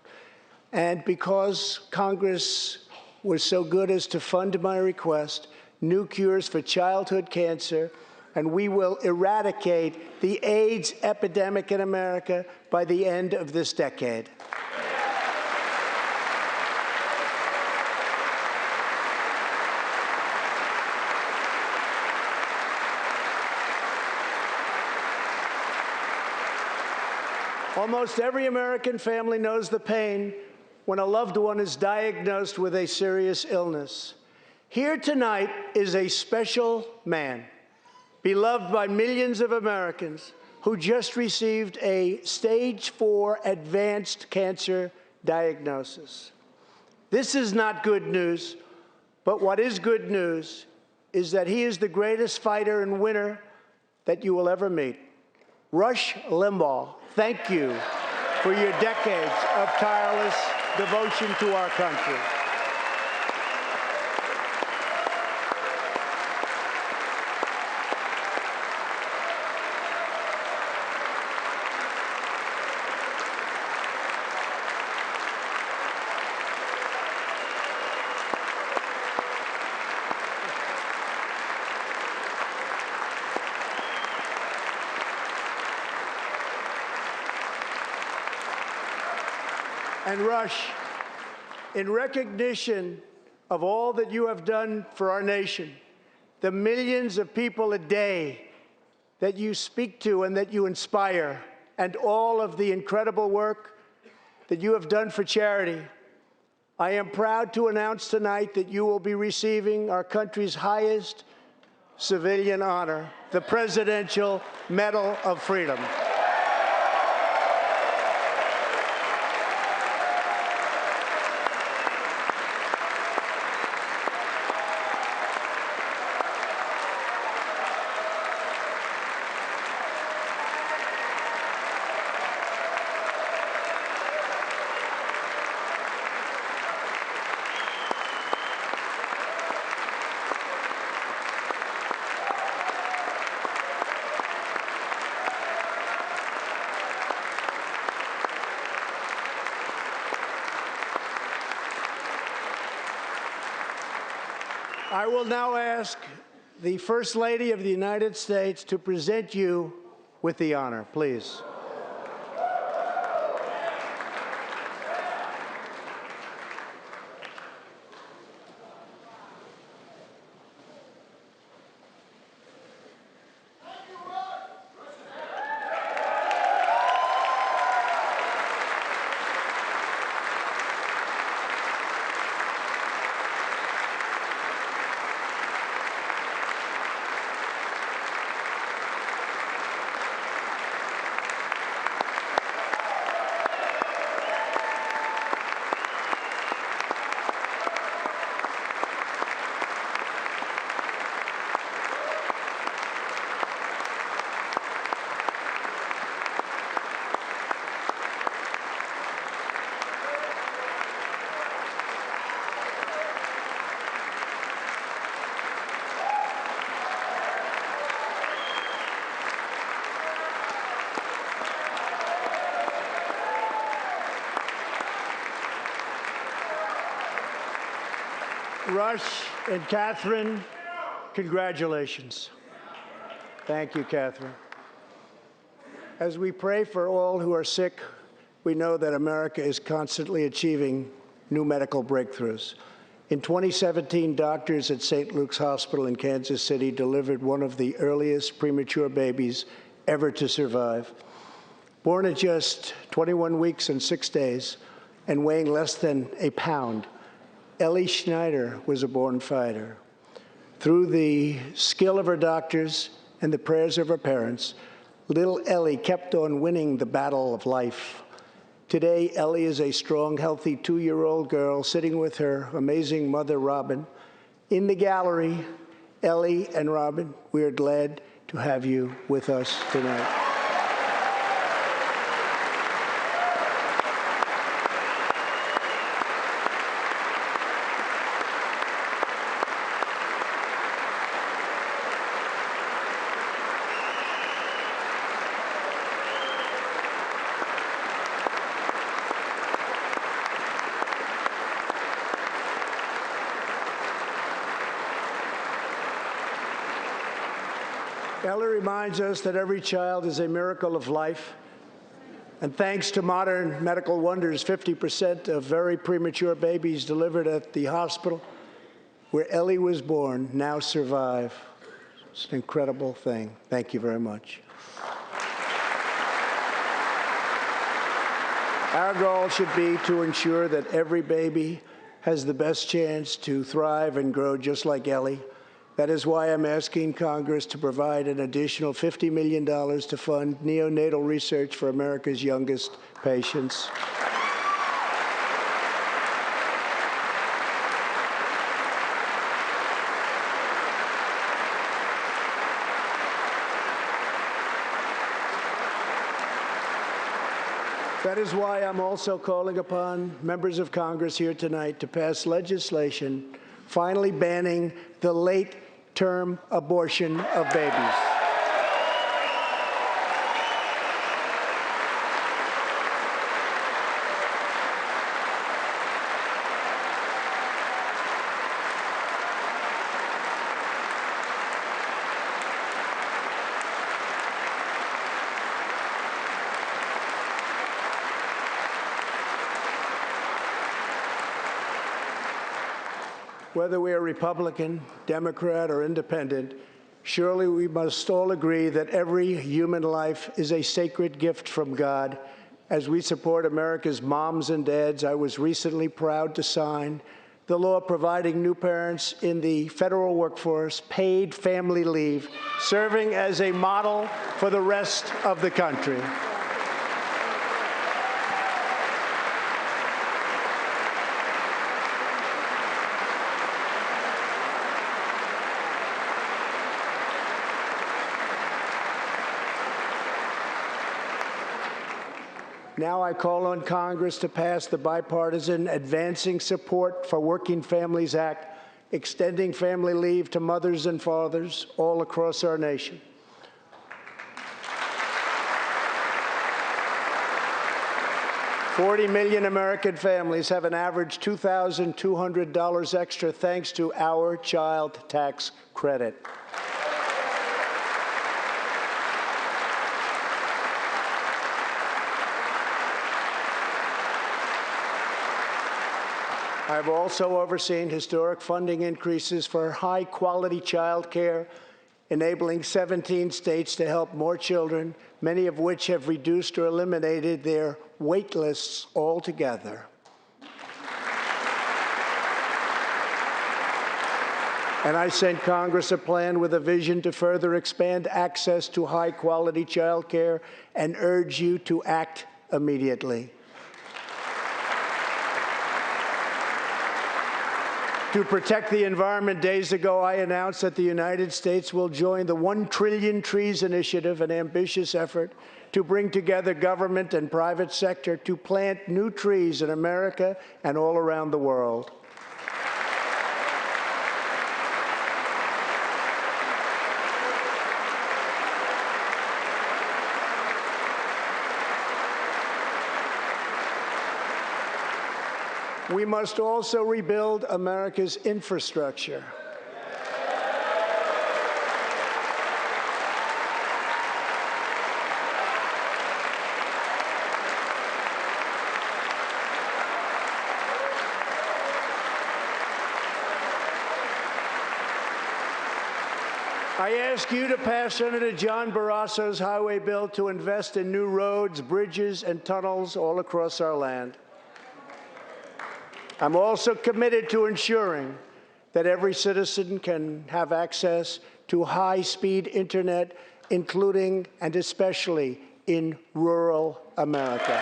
Speaker 1: And because Congress was so good as to fund my request, new cures for childhood cancer, and we will eradicate the AIDS epidemic in America by the end of this decade. Almost every American family knows the pain when a loved one is diagnosed with a serious illness. Here tonight is a special man, beloved by millions of Americans, who just received a stage 4 advanced cancer diagnosis. This is not good news, but what is good news is that he is the greatest fighter and winner that you will ever meet. Rush Limbaugh, thank you for your decades of tireless devotion to our country. And Rush, in recognition of all that you have done for our nation, the millions of people a day that you speak to and that you inspire, and all of the incredible work that you have done for charity, I am proud to announce tonight that you will be receiving our country's highest civilian honor, the Presidential Medal of Freedom. I will now ask the First Lady of the United States to present you with the honor, please. Rush and Catherine, congratulations. Thank you, Catherine. As we pray for all who are sick, we know that America is constantly achieving new medical breakthroughs. In 2017, doctors at St. Luke's Hospital in Kansas City delivered one of the earliest premature babies ever to survive. Born at just 21 weeks and 6 days and weighing less than a pound, Ellie Schneider was a born fighter. Through the skill of her doctors and the prayers of her parents, little Ellie kept on winning the battle of life. Today, Ellie is a strong, healthy 2-year-old girl sitting with her amazing mother, Robin. In the gallery, Ellie and Robin, we are glad to have you with us tonight. Ellie reminds us that every child is a miracle of life. And thanks to modern medical wonders, 50% of very premature babies delivered at the hospital where Ellie was born now survive. It's an incredible thing. Thank you very much. Our goal should be to ensure that every baby has the best chance to thrive and grow just like Ellie. That is why I'm asking Congress to provide an additional $50 million to fund neonatal research for America's youngest patients. That is why I'm also calling upon members of Congress here tonight to pass legislation finally banning the late-term abortion of babies. Whether we are Republican, Democrat, or Independent, surely we must all agree that every human life is a sacred gift from God. As we support America's moms and dads, I was recently proud to sign the law providing new parents in the federal workforce paid family leave, serving as a model for the rest of the country. Now I call on Congress to pass the bipartisan Advancing Support for Working Families Act, extending family leave to mothers and fathers all across our nation. $40 million American families have an average $2,200 extra thanks to our child tax credit. I've also overseen historic funding increases for high-quality child care, enabling 17 states to help more children, many of which have reduced or eliminated their wait lists altogether. And I sent Congress a plan with a vision to further expand access to high-quality child care and urge you to act immediately. To protect the environment, days ago, I announced that the United States will join the 1 Trillion Trees Initiative, an ambitious effort to bring together government and private sector to plant new trees in America and all around the world. We must also rebuild America's infrastructure. I ask you to pass Senator John Barrasso's highway bill to invest in new roads, bridges, and tunnels all across our land. I'm also committed to ensuring that every citizen can have access to high-speed internet, including and especially in rural America.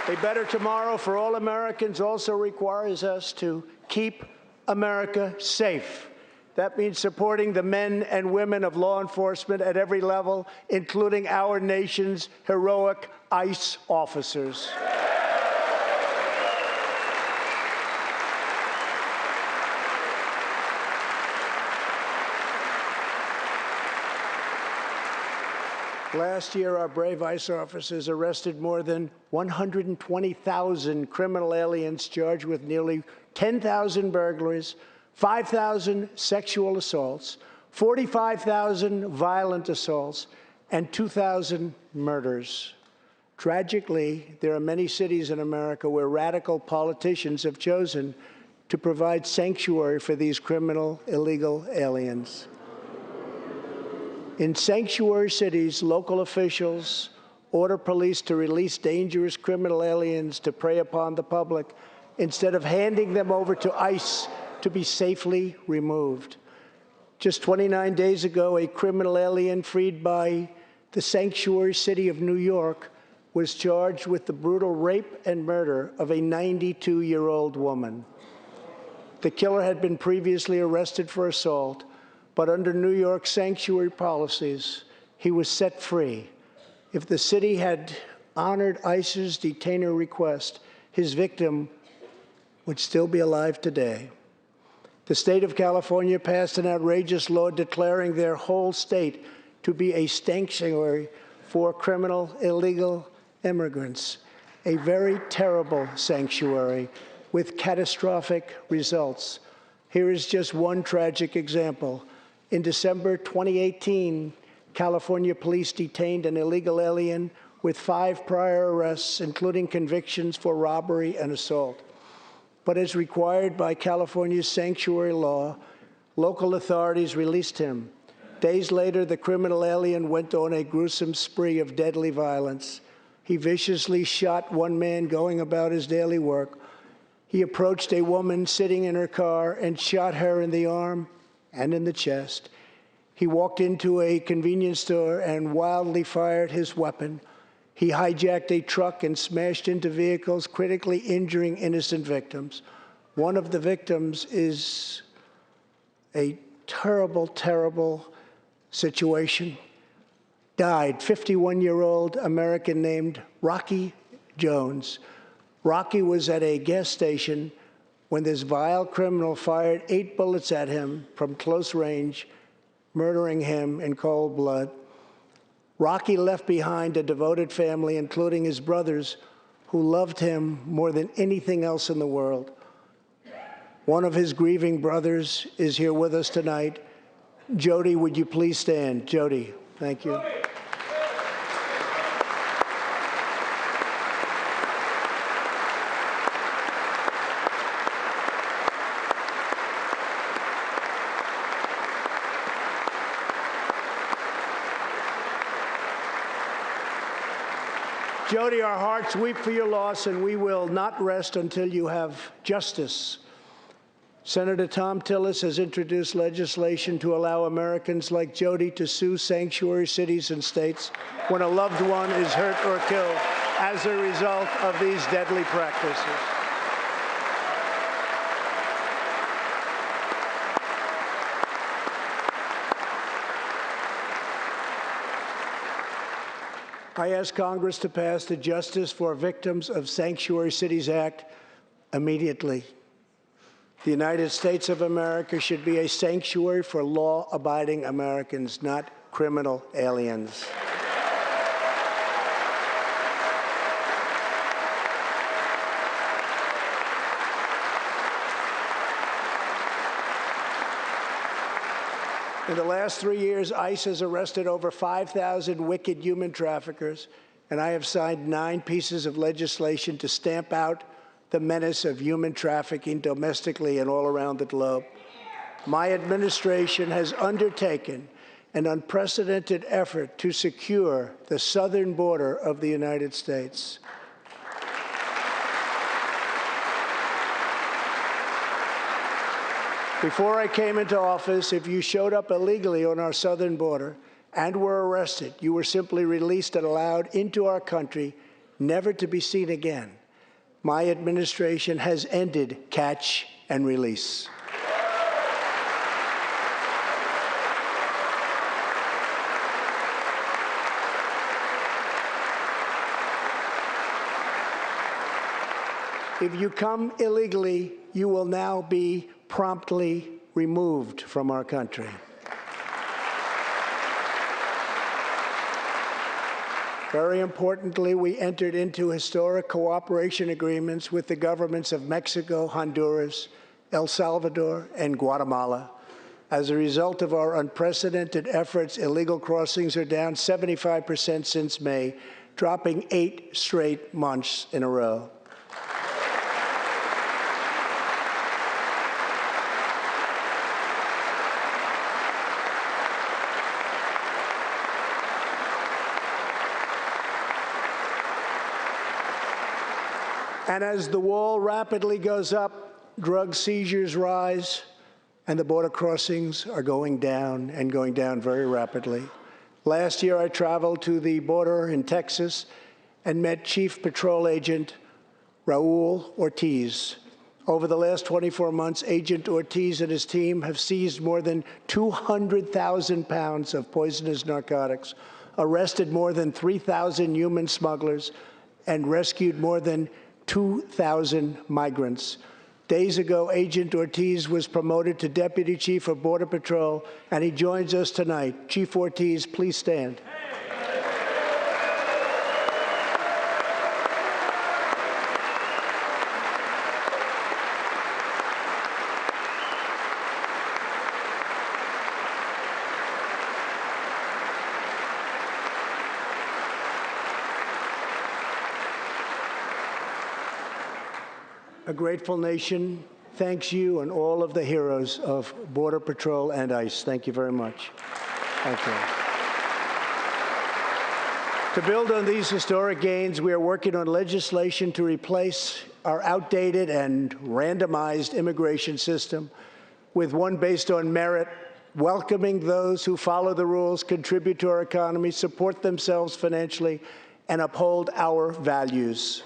Speaker 1: A better tomorrow for all Americans also requires us to keep America safe. That means supporting the men and women of law enforcement at every level, including our nation's heroic ICE officers. Last year, our brave ICE officers arrested more than 120,000 criminal aliens charged with nearly 10,000 burglaries, 5,000 sexual assaults, 45,000 violent assaults, and 2,000 murders. Tragically, there are many cities in America where radical politicians have chosen to provide sanctuary for these criminal illegal aliens. In sanctuary cities, local officials order police to release dangerous criminal aliens to prey upon the public instead of handing them over to ICE to be safely removed. Just 29 days ago, a criminal alien freed by the sanctuary city of New York was charged with the brutal rape and murder of a 92-year-old woman. The killer had been previously arrested for assault, but under New York's sanctuary policies, he was set free. If the city had honored ICE's detainer request, his victim would still be alive today. The state of California passed an outrageous law declaring their whole state to be a sanctuary for criminal illegal immigrants, a very terrible sanctuary with catastrophic results. Here is just one tragic example. In December 2018, California police detained an illegal alien with 5 prior arrests, including convictions for robbery and assault. But as required by California's sanctuary law, local authorities released him. Days later, the criminal alien went on a gruesome spree of deadly violence. He viciously shot one man going about his daily work. He approached a woman sitting in her car and shot her in the arm and in the chest. He walked into a convenience store and wildly fired his weapon. He hijacked a truck and smashed into vehicles, critically injuring innocent victims. One of the victims is a terrible, terrible situation. Died, 51-year-old American named Rocky Jones. Rocky was at a gas station when this vile criminal fired 8 bullets at him from close range, murdering him in cold blood. Rocky left behind a devoted family, including his brothers, who loved him more than anything else in the world. One of his grieving brothers is here with us tonight. Jody, would you please stand? Jody, thank you. Jody, our hearts weep for your loss, and we will not rest until you have justice. Senator Tom Tillis has introduced legislation to allow Americans like Jody to sue sanctuary cities and states when a loved one is hurt or killed as a result of these deadly practices. I ask Congress to pass the Justice for Victims of Sanctuary Cities Act immediately. The United States of America should be a sanctuary for law-abiding Americans, not criminal aliens. In the last 3 years, ICE has arrested over 5,000 wicked human traffickers, and I have signed 9 pieces of legislation to stamp out the menace of human trafficking domestically and all around the globe. My administration has undertaken an unprecedented effort to secure the southern border of the United States. Before I came into office, if you showed up illegally on our southern border and were arrested, you were simply released and allowed into our country, never to be seen again. My administration has ended catch and release. If you come illegally, you will now be promptly removed from our country. Very importantly, we entered into historic cooperation agreements with the governments of Mexico, Honduras, El Salvador, and Guatemala. As a result of our unprecedented efforts, illegal crossings are down 75% since May, dropping 8 straight months in a row. And as the wall rapidly goes up, drug seizures rise, and the border crossings are going down and going down very rapidly. Last year, I traveled to the border in Texas and met Chief Patrol Agent Raul Ortiz. Over the last 24 months, Agent Ortiz and his team have seized more than 200,000 pounds of poisonous narcotics, arrested more than 3,000 human smugglers, and rescued more than 2,000 migrants. Days ago, Agent Ortiz was promoted to Deputy Chief of Border Patrol, and he joins us tonight. Chief Ortiz, please stand. A grateful nation thanks you and all of the heroes of Border Patrol and ICE. Thank you very much. Thank you. To build on these historic gains, we are working on legislation to replace our outdated and randomized immigration system with one based on merit, welcoming those who follow the rules, contribute to our economy, support themselves financially, and uphold our values.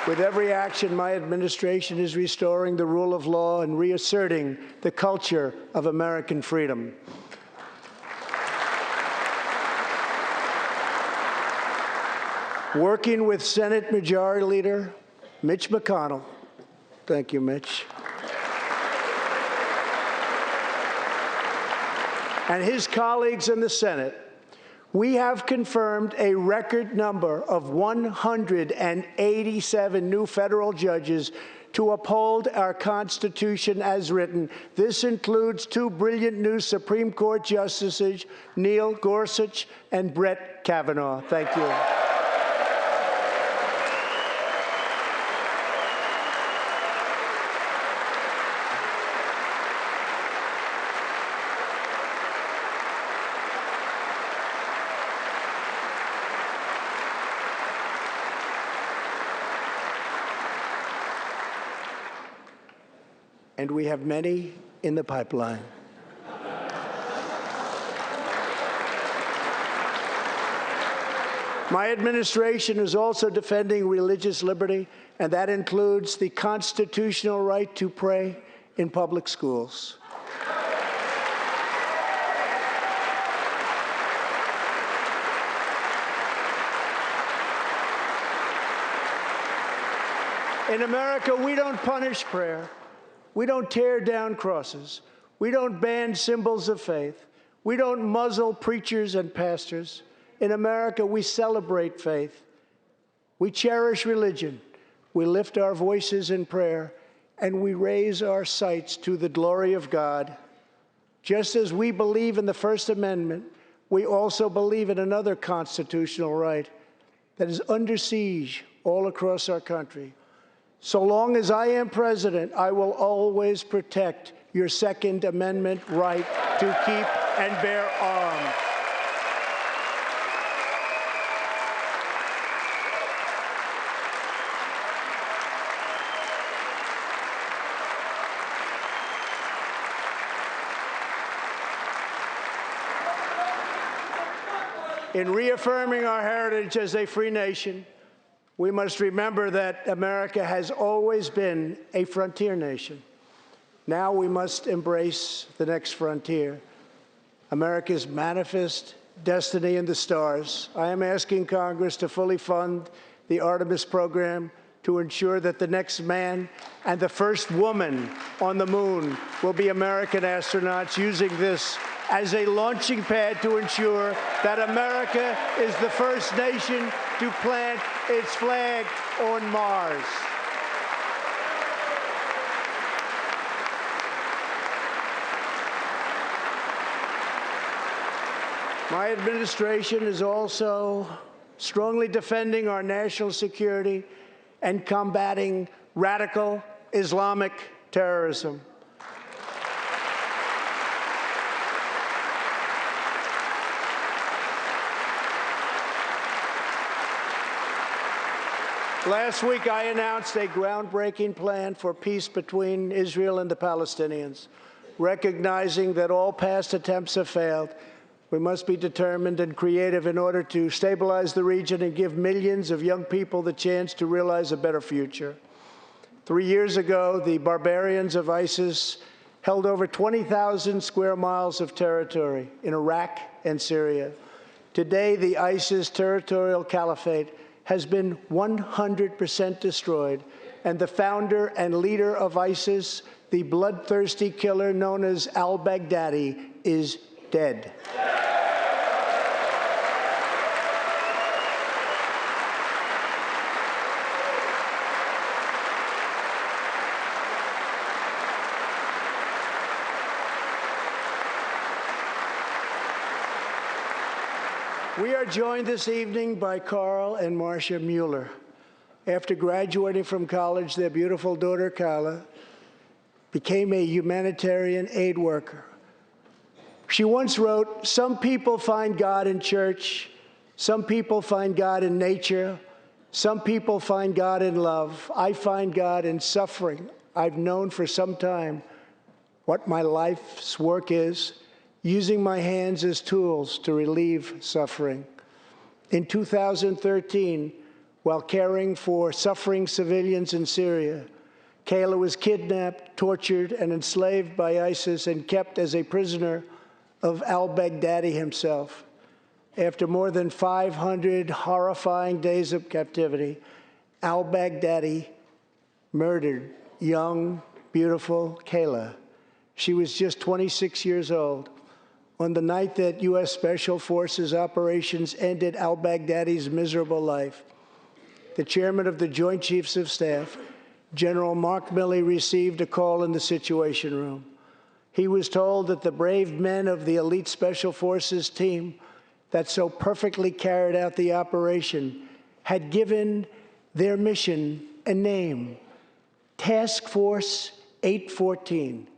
Speaker 1: With every action, my administration is restoring the rule of law and reasserting the culture of American freedom. Working with Senate Majority Leader Mitch McConnell, thank you, Mitch, and his colleagues in the Senate, we have confirmed a record number of 187 new federal judges to uphold our Constitution as written. This includes 2 brilliant new Supreme Court justices, Neil Gorsuch and Brett Kavanaugh. Thank you. And we have many in the pipeline. My administration is also defending religious liberty, and that includes the constitutional right to pray in public schools. In America, we don't punish prayer. We don't tear down crosses. We don't ban symbols of faith. We don't muzzle preachers and pastors. In America, we celebrate faith. We cherish religion. We lift our voices in prayer, and we raise our sights to the glory of God. Just as we believe in the First Amendment, we also believe in another constitutional right that is under siege all across our country. So long as I am president, I will always protect your Second Amendment right to keep and bear arms. In reaffirming our heritage as a free nation, we must remember that America has always been a frontier nation. Now we must embrace the next frontier, America's manifest destiny in the stars. I am asking Congress to fully fund the Artemis program to ensure that the next man and the first woman on the moon will be American astronauts, using this as a launching pad to ensure that America is the first nation to plant its flag on Mars. My administration is also strongly defending our national security and combating radical Islamic terrorism. Last week, I announced a groundbreaking plan for peace between Israel and the Palestinians. Recognizing that all past attempts have failed, we must be determined and creative in order to stabilize the region and give millions of young people the chance to realize a better future. 3 years ago, the barbarians of ISIS held over 20,000 square miles of territory in Iraq and Syria. Today, the ISIS territorial caliphate has been 100% destroyed, and the founder and leader of ISIS, the bloodthirsty killer known as al-Baghdadi, is dead. We are joined this evening by Carl and Marcia Mueller. After graduating from college, their beautiful daughter, Carla, became a humanitarian aid worker. She once wrote, "Some people find God in church, some people find God in nature, some people find God in love. I find God in suffering. I've known for some time what my life's work is, using my hands as tools to relieve suffering." In 2013, while caring for suffering civilians in Syria, Kayla was kidnapped, tortured, and enslaved by ISIS and kept as a prisoner of al-Baghdadi himself. After more than 500 horrifying days of captivity, al-Baghdadi murdered young, beautiful Kayla. She was just 26 years old. On the night that U.S. Special Forces operations ended al-Baghdadi's miserable life, the chairman of the Joint Chiefs of Staff, General Mark Milley, received a call in the Situation Room. He was told that the brave men of the elite Special Forces team that so perfectly carried out the operation had given their mission a name, Task Force 814.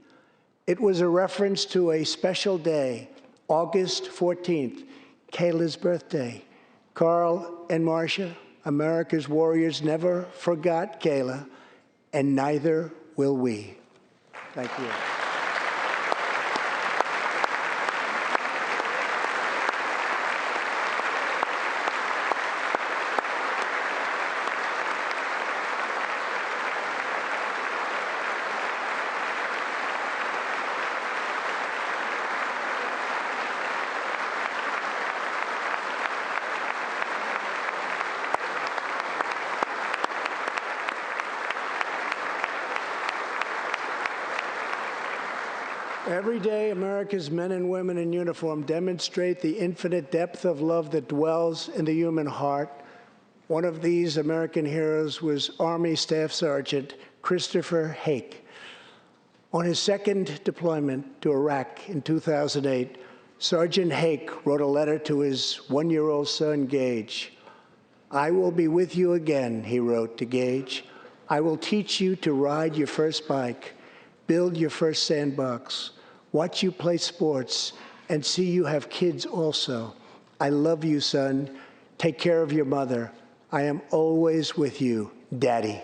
Speaker 1: It was a reference to a special day, August 14th, Kayla's birthday. Carl and Marcia, America's warriors, never forgot Kayla, and neither will we. Thank you. Every day, America's men and women in uniform demonstrate the infinite depth of love that dwells in the human heart. One of these American heroes was Army Staff Sergeant Christopher Hake. On his second deployment to Iraq in 2008, Sergeant Hake wrote a letter to his one-year-old son, Gage. "I will be with you again," he wrote to Gage. "I will teach you to ride your first bike, build your first sandbox, watch you play sports, and see you have kids also. I love you, son. Take care of your mother. I am always with you, Daddy."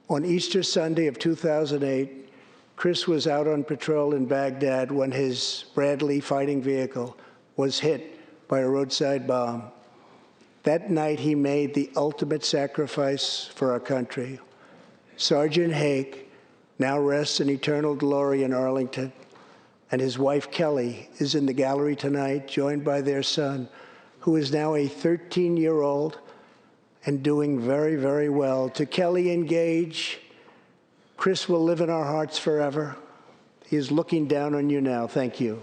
Speaker 1: On Easter Sunday of 2008, Chris was out on patrol in Baghdad when his Bradley fighting vehicle was hit by a roadside bomb. That night, he made the ultimate sacrifice for our country. Sergeant Hake now rests in eternal glory in Arlington, and his wife, Kelly, is in the gallery tonight, joined by their son, who is now a 13-year-old and doing very, very well. To Kelly and Gage, Chris will live in our hearts forever. He is looking down on you now. Thank you.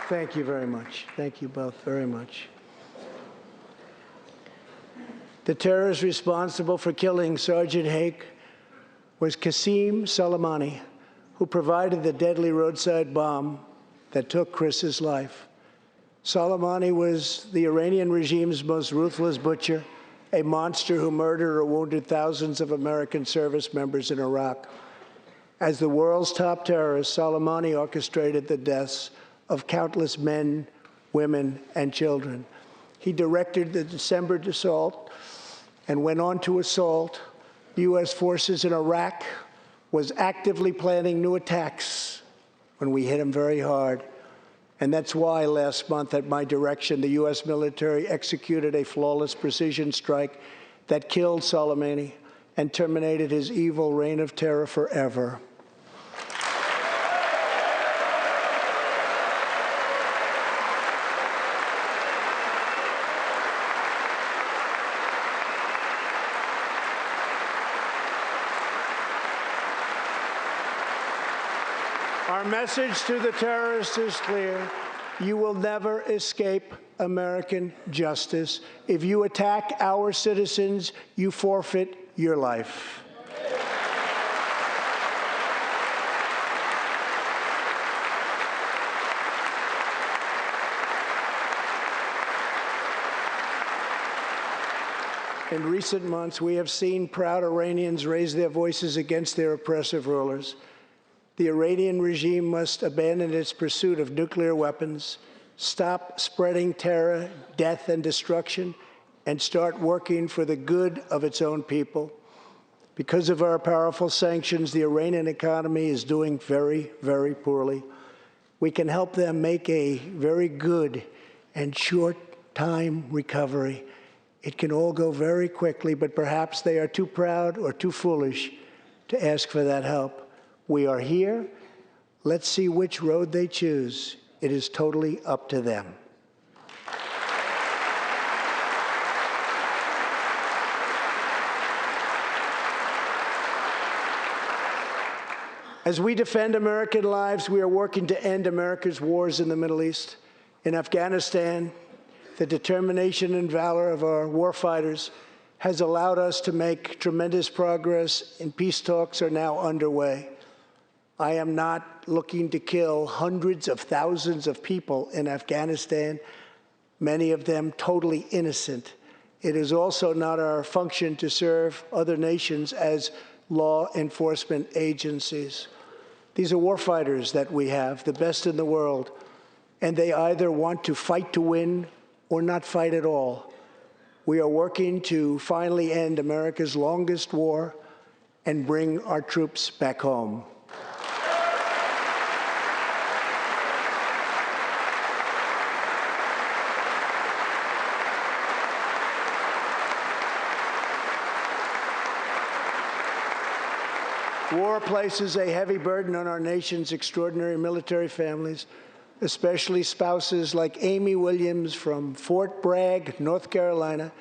Speaker 1: Thank you very much. Thank you both very much. The terrorist responsible for killing Sergeant Hake was Qasem Soleimani, who provided the deadly roadside bomb that took Chris's life. Soleimani was the Iranian regime's most ruthless butcher, a monster who murdered or wounded thousands of American service members in Iraq. As the world's top terrorist, Soleimani orchestrated the deaths of countless men, women, and children. He directed the December assault and went on to assault U.S. forces in Iraq, was actively planning new attacks when we hit him very hard. And that's why last month, at my direction, the U.S. military executed a flawless precision strike that killed Soleimani and terminated his evil reign of terror forever. Our message to the terrorists is clear. You will never escape American justice. If you attack our citizens, you forfeit your life. In recent months, we have seen proud Iranians raise their voices against their oppressive rulers. The Iranian regime must abandon its pursuit of nuclear weapons, stop spreading terror, death, and destruction, and start working for the good of its own people. Because of our powerful sanctions, the Iranian economy is doing very, very poorly. We can help them make a very good and short-time recovery. It can all go very quickly, but perhaps they are too proud or too foolish to ask for that help. We are here. Let's see which road they choose. It is totally up to them. As we defend American lives, we are working to end America's wars in the Middle East. In Afghanistan, the determination and valor of our warfighters has allowed us to make tremendous progress, and peace talks are now underway. I am not looking to kill hundreds of thousands of people in Afghanistan, many of them totally innocent. It is also not our function to serve other nations as law enforcement agencies. These are warfighters that we have, the best in the world, and they either want to fight to win or not fight at all. We are working to finally end America's longest war and bring our troops back home. War places a heavy burden on our nation's extraordinary military families, especially spouses like Amy Williams from Fort Bragg, North Carolina,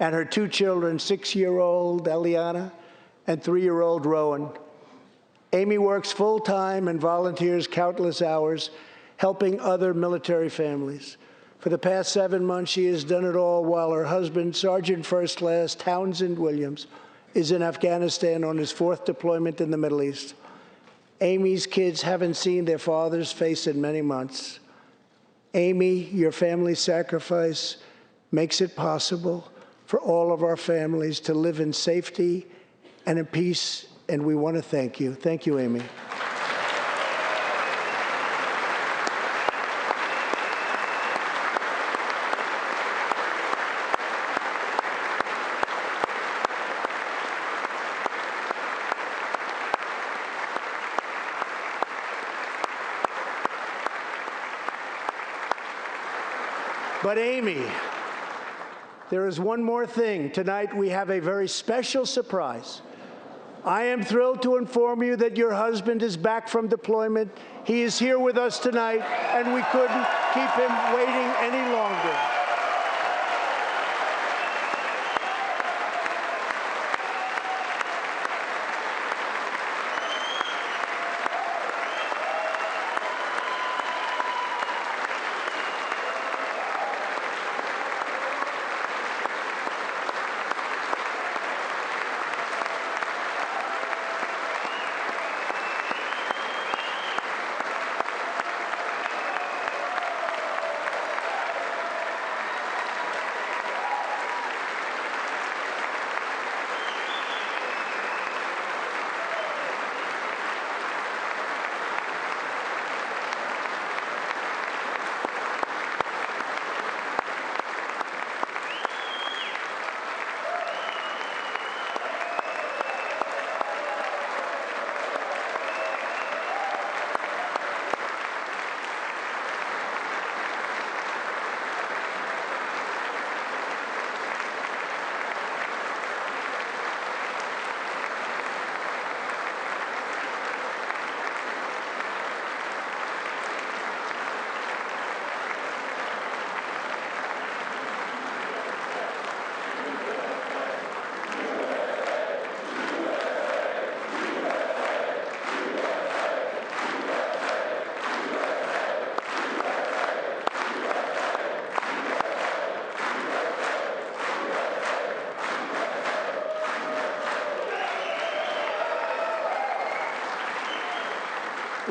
Speaker 1: and her two children, 6-year-old Eliana and 3-year-old Rowan. Amy works full-time and volunteers countless hours helping other military families. For the past 7 months, she has done it all while her husband, Sergeant First Class Townsend Williams, is in Afghanistan on his 4th deployment in the Middle East. Amy's kids haven't seen their father's face in many months. Amy, your family's sacrifice makes it possible for all of our families to live in safety and in peace, and we want to thank you. Thank you, Amy. But Amy, there is one more thing. Tonight we have a very special surprise. I am thrilled to inform you that your husband is back from deployment. He is here with us tonight, and we couldn't keep him waiting any longer.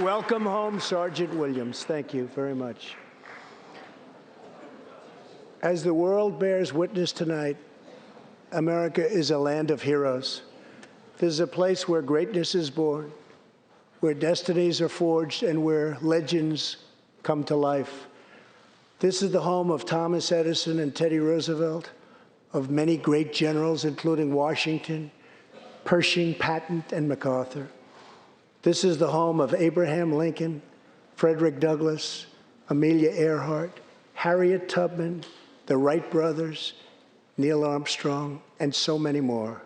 Speaker 1: Welcome home, Sergeant Williams. Thank you very much. As the world bears witness tonight, America is a land of heroes. This is a place where greatness is born, where destinies are forged, and where legends come to life. This is the home of Thomas Edison and Teddy Roosevelt, of many great generals, including Washington, Pershing, Patton, and MacArthur. This is the home of Abraham Lincoln, Frederick Douglass, Amelia Earhart, Harriet Tubman, the Wright brothers, Neil Armstrong, and so many more.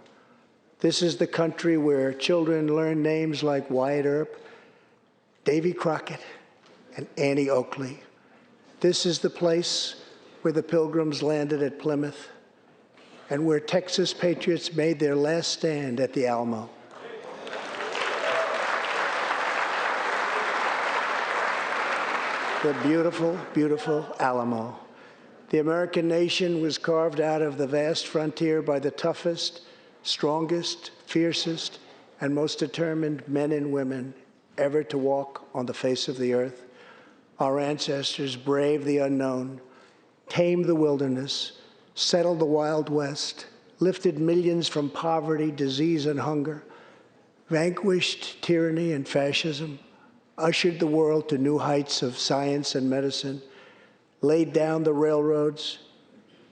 Speaker 1: This is the country where children learn names like Wyatt Earp, Davy Crockett, and Annie Oakley. This is the place where the Pilgrims landed at Plymouth and where Texas patriots made their last stand at the Alamo. The beautiful, beautiful Alamo. The American nation was carved out of the vast frontier by the toughest, strongest, fiercest, and most determined men and women ever to walk on the face of the earth. Our ancestors braved the unknown, tamed the wilderness, settled the Wild West, lifted millions from poverty, disease, and hunger, vanquished tyranny and fascism, ushered the world to new heights of science and medicine, laid down the railroads,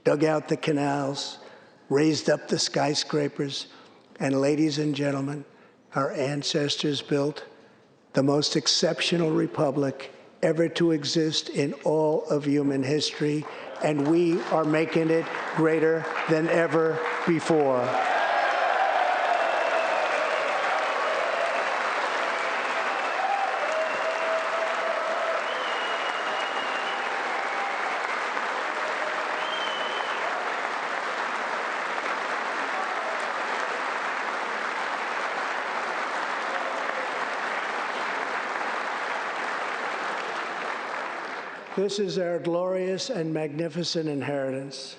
Speaker 1: dug out the canals, raised up the skyscrapers, and ladies and gentlemen, our ancestors built the most exceptional republic ever to exist in all of human history, and we are making it greater than ever before. This is our glorious and magnificent inheritance.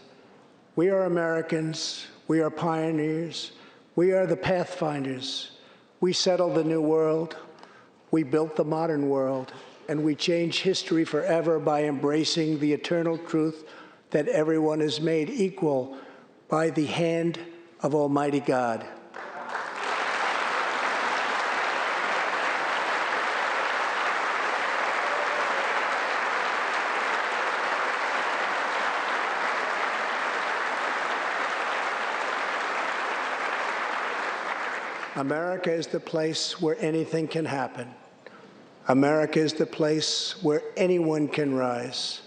Speaker 1: We are Americans. We are pioneers. We are the pathfinders. We settled the new world. We built the modern world. And we changed history forever by embracing the eternal truth that everyone is made equal by the hand of Almighty God. America is the place where anything can happen. America is the place where anyone can rise.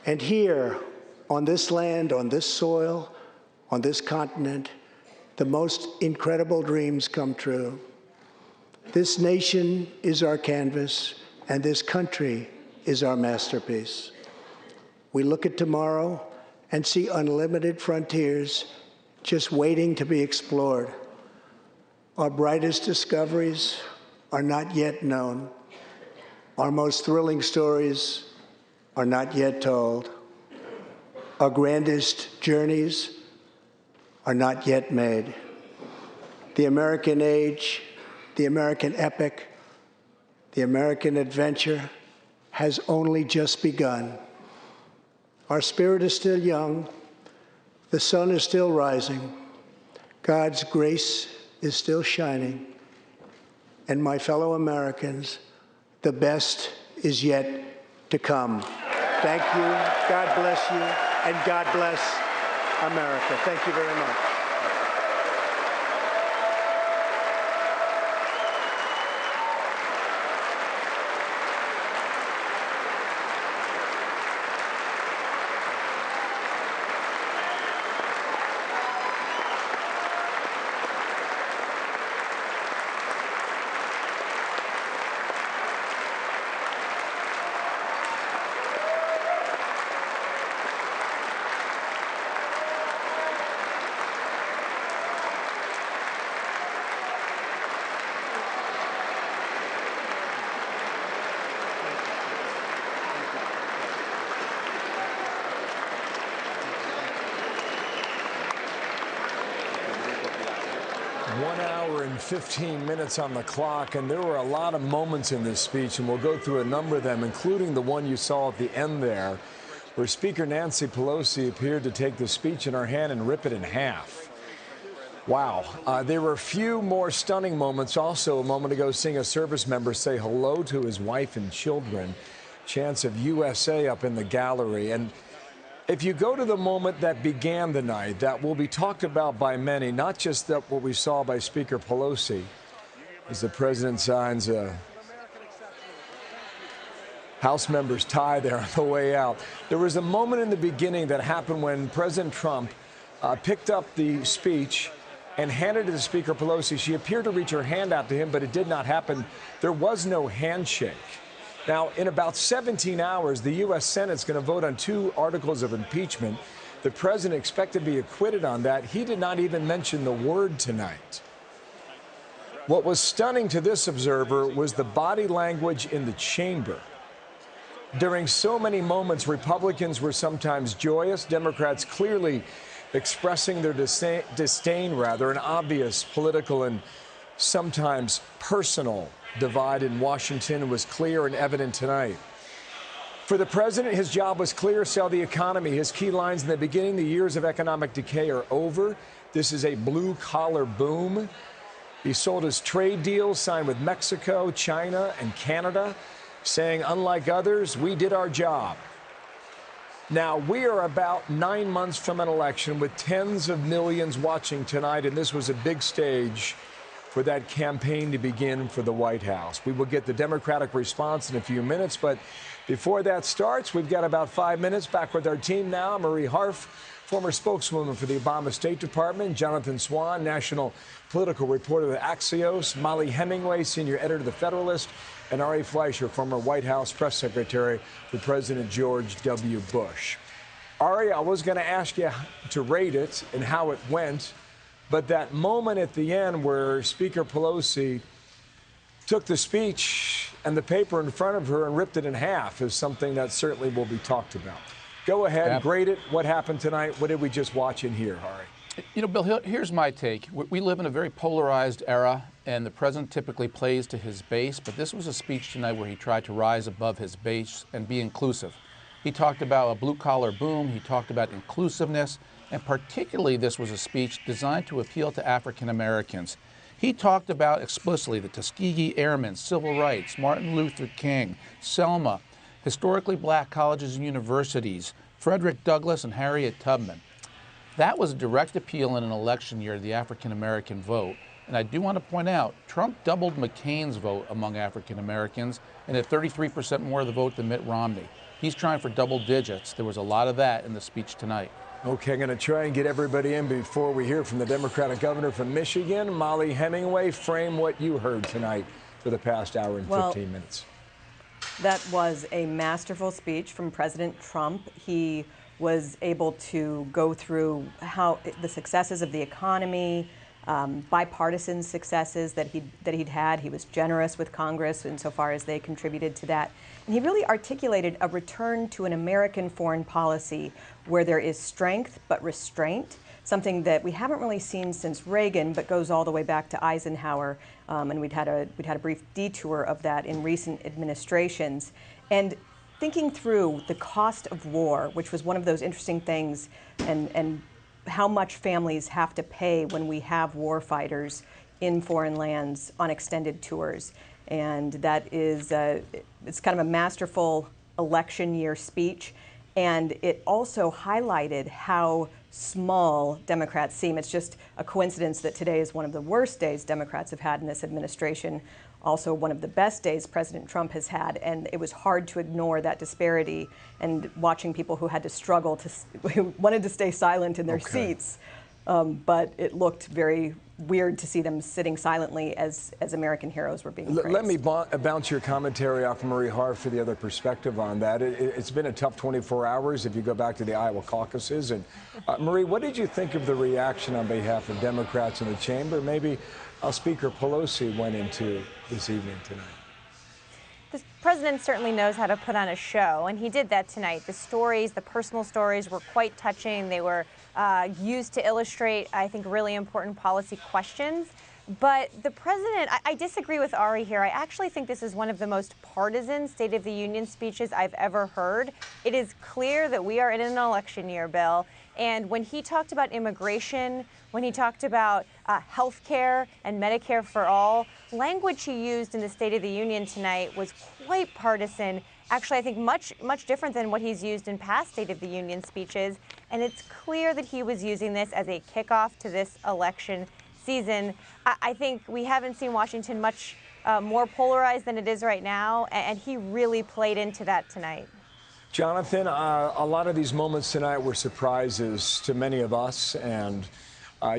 Speaker 1: And here, on this land, on this soil, on this continent, the most incredible dreams come true. This nation is our canvas, and this country is our masterpiece. We look at tomorrow and see unlimited frontiers just waiting to be explored. Our brightest discoveries are not yet known. Our most thrilling stories are not yet told. Our grandest journeys are not yet made. The American age, the American epic, the American adventure has only just begun. Our spirit is still young. The sun is still rising. God's grace is still shining. And my fellow Americans, the best is yet to come. Thank you, God bless you, and God bless America. Thank you very much.
Speaker 6: 1 hour and 15 minutes on the clock, and there were a lot of moments in this speech, and we'll go through a number of them, including the one you saw at the end there, where Speaker Nancy Pelosi appeared to take the speech in her hand and rip it in half. Wow. There were a few more stunning moments also a moment ago, seeing a service member say hello to his wife and children. Chants of USA up in the gallery. And if you go to the moment that began the night, that will be talked about by many, not just that what we saw by Speaker Pelosi, as the president signs a House member's tie there on the way out. There was a moment in the beginning that happened when President Trump picked up the speech and handed it to Speaker Pelosi. She appeared to reach her hand out to him, but it did not happen. There was no handshake. Now, in about 17 hours, the U.S. Senate's going to vote on 2 articles of impeachment. The president expected to be acquitted on that. He did not even mention the word tonight. What was stunning to this observer was the body language in the chamber. During so many moments, Republicans were sometimes joyous, Democrats clearly expressing their disdain, an obvious political and sometimes personal divide in Washington was clear and evident tonight. For the president, his job was clear: sell the economy. His key lines in the beginning: the years of economic decay are over. This is a blue-collar boom. He sold his trade deals signed with Mexico, China, and Canada, saying, unlike others, we did our job. Now, we are about 9 months from an election with tens of millions watching tonight, and this was a big stage for that campaign to begin for the White House. We will get the Democratic response in a few minutes, but before that starts, we've got about 5 minutes. Back with our team now: Marie Harf, former spokeswoman for the Obama State Department; Jonathan Swan, national political reporter of Axios; Molly Hemingway, senior editor of The Federalist; and Ari Fleischer, former White House press secretary for President George W. Bush. Ari, I was going to ask you to rate it and how it went, but that moment at the end where Speaker Pelosi took the speech and the paper in front of her and ripped it in half is something that certainly will be talked about. Go ahead, grade it. What happened tonight? What did we just watch and hear, Ari?
Speaker 7: You know, Bill, here's my take. We live in a very polarized era, and the president typically plays to his base, but this was a speech tonight where he tried to rise above his base and be inclusive. He talked about a blue-collar boom. He talked about inclusiveness. And particularly, this was a speech designed to appeal to African Americans. He talked about explicitly the Tuskegee Airmen, civil rights, Martin Luther King, Selma, historically black colleges and universities, Frederick Douglass and Harriet Tubman. That was a direct appeal in an election year to the African American vote. And I do want to point out, Trump doubled McCain's vote among African Americans and had 33% more of the vote than Mitt Romney. He's trying for double digits. There was a lot of that in the speech tonight.
Speaker 6: Okay, I'm going to try and get everybody in before we hear from the Democratic governor from Michigan. Molly Hemingway, frame what you heard tonight for the past hour and 15 minutes.
Speaker 8: That was a masterful speech from President Trump. He was able to go through how the successes of the economy, bipartisan successes that he'd had. He was generous with Congress insofar as they contributed to that. And he really articulated a return to an American foreign policy where there is strength but restraint, something that we haven't really seen since Reagan, but goes all the way back to Eisenhower. And we'd had a brief detour of that in recent administrations. And thinking through the cost of war, which was one of those interesting things, and how much families have to pay when we have war fighters in foreign lands on extended tours. And that is, it's kind of a masterful election year speech. And it also highlighted how small Democrats seem. It's just a coincidence that today is one of the worst days Democrats have had in this administration, also one of the best days President Trump has had. And it was hard to ignore that disparity and watching people who had to struggle who wanted to stay silent in their seats. But it looked very weird to see them sitting silently as American heroes were being praised.
Speaker 6: Let me bounce your commentary off Marie Harf for the other perspective on that. It's been a tough 24 hours if you go back to the Iowa caucuses. And Marie, what did you think of the reaction on behalf of Democrats in the chamber? Maybe Speaker Pelosi went into this evening tonight.
Speaker 9: The president certainly knows how to put on a show, and he did that tonight. The stories, the personal stories, were quite touching. They were used to illustrate, I think, really important policy questions. But the president, I disagree with Ari here. I actually think this is one of the most partisan State of the Union speeches I've ever heard. It is clear that we are in an election year, Bill. And when he talked about immigration, when he talked about health care and Medicare for all, language he used in the State of the Union tonight was quite partisan. Actually, I think much different than what he's used in past State of the Union speeches. And it's clear that he was using this as a kickoff to this election season. I think we haven't seen Washington much more polarized than it is right now, and he really played into that tonight.
Speaker 6: Jonathan, a lot of these moments tonight were surprises to many of us, and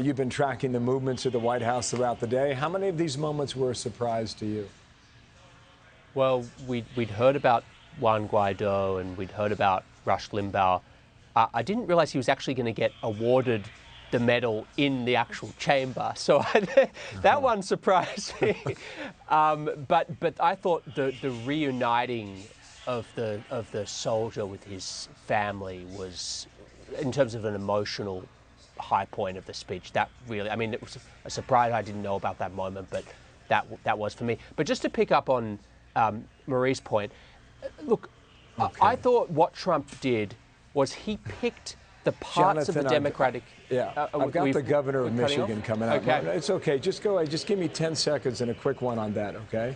Speaker 6: you've been tracking the movements at the White House throughout the day. How many of these moments were a surprise to you?
Speaker 5: Well, we'd heard about Juan Guaido and we'd heard about Rush Limbaugh. I didn't realize he was actually going to get awarded the medal in the actual chamber, so that one surprised me. But I thought the reuniting of the soldier with his family was, in terms of an emotional high point of the speech, that really, I mean, it was a surprise. I didn't know about that moment, but that was for me. But just to pick up on Marie's point, look, I thought what Trump did was he picked the parts
Speaker 6: Jonathan,
Speaker 5: of the Democratic...
Speaker 6: I've got the governor of Michigan coming out.
Speaker 5: Okay.
Speaker 6: No, it's okay. Just go ahead. Just give me 10 seconds and a quick one on that, okay?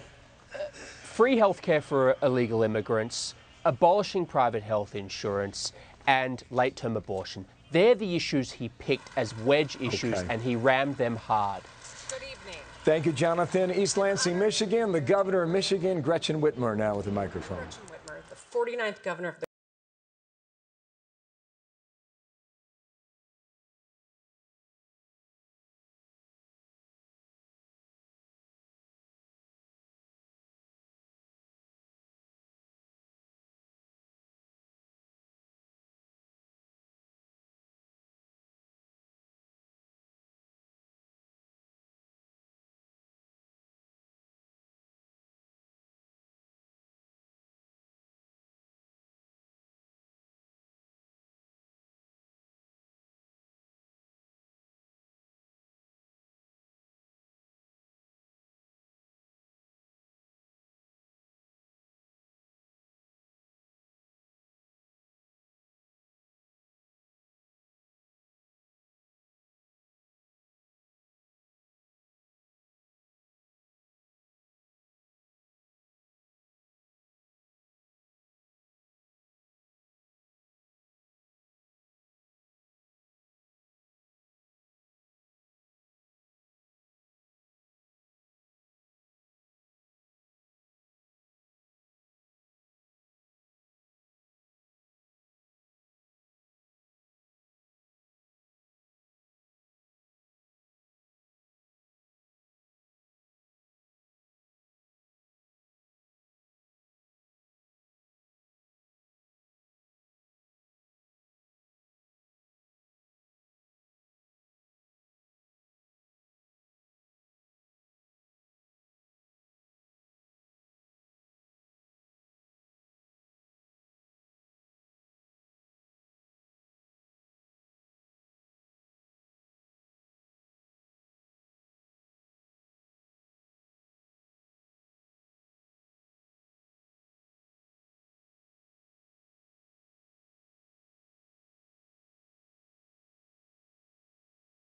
Speaker 5: Free health care for illegal immigrants, abolishing private health insurance, and late-term abortion. They're the issues he picked as wedge issues, and he rammed them hard.
Speaker 10: Good evening.
Speaker 6: Thank you, Jonathan. East Lansing, Michigan. The governor of Michigan, Gretchen Whitmer, now with the microphone.
Speaker 10: Gretchen Whitmer, the 49th governor of the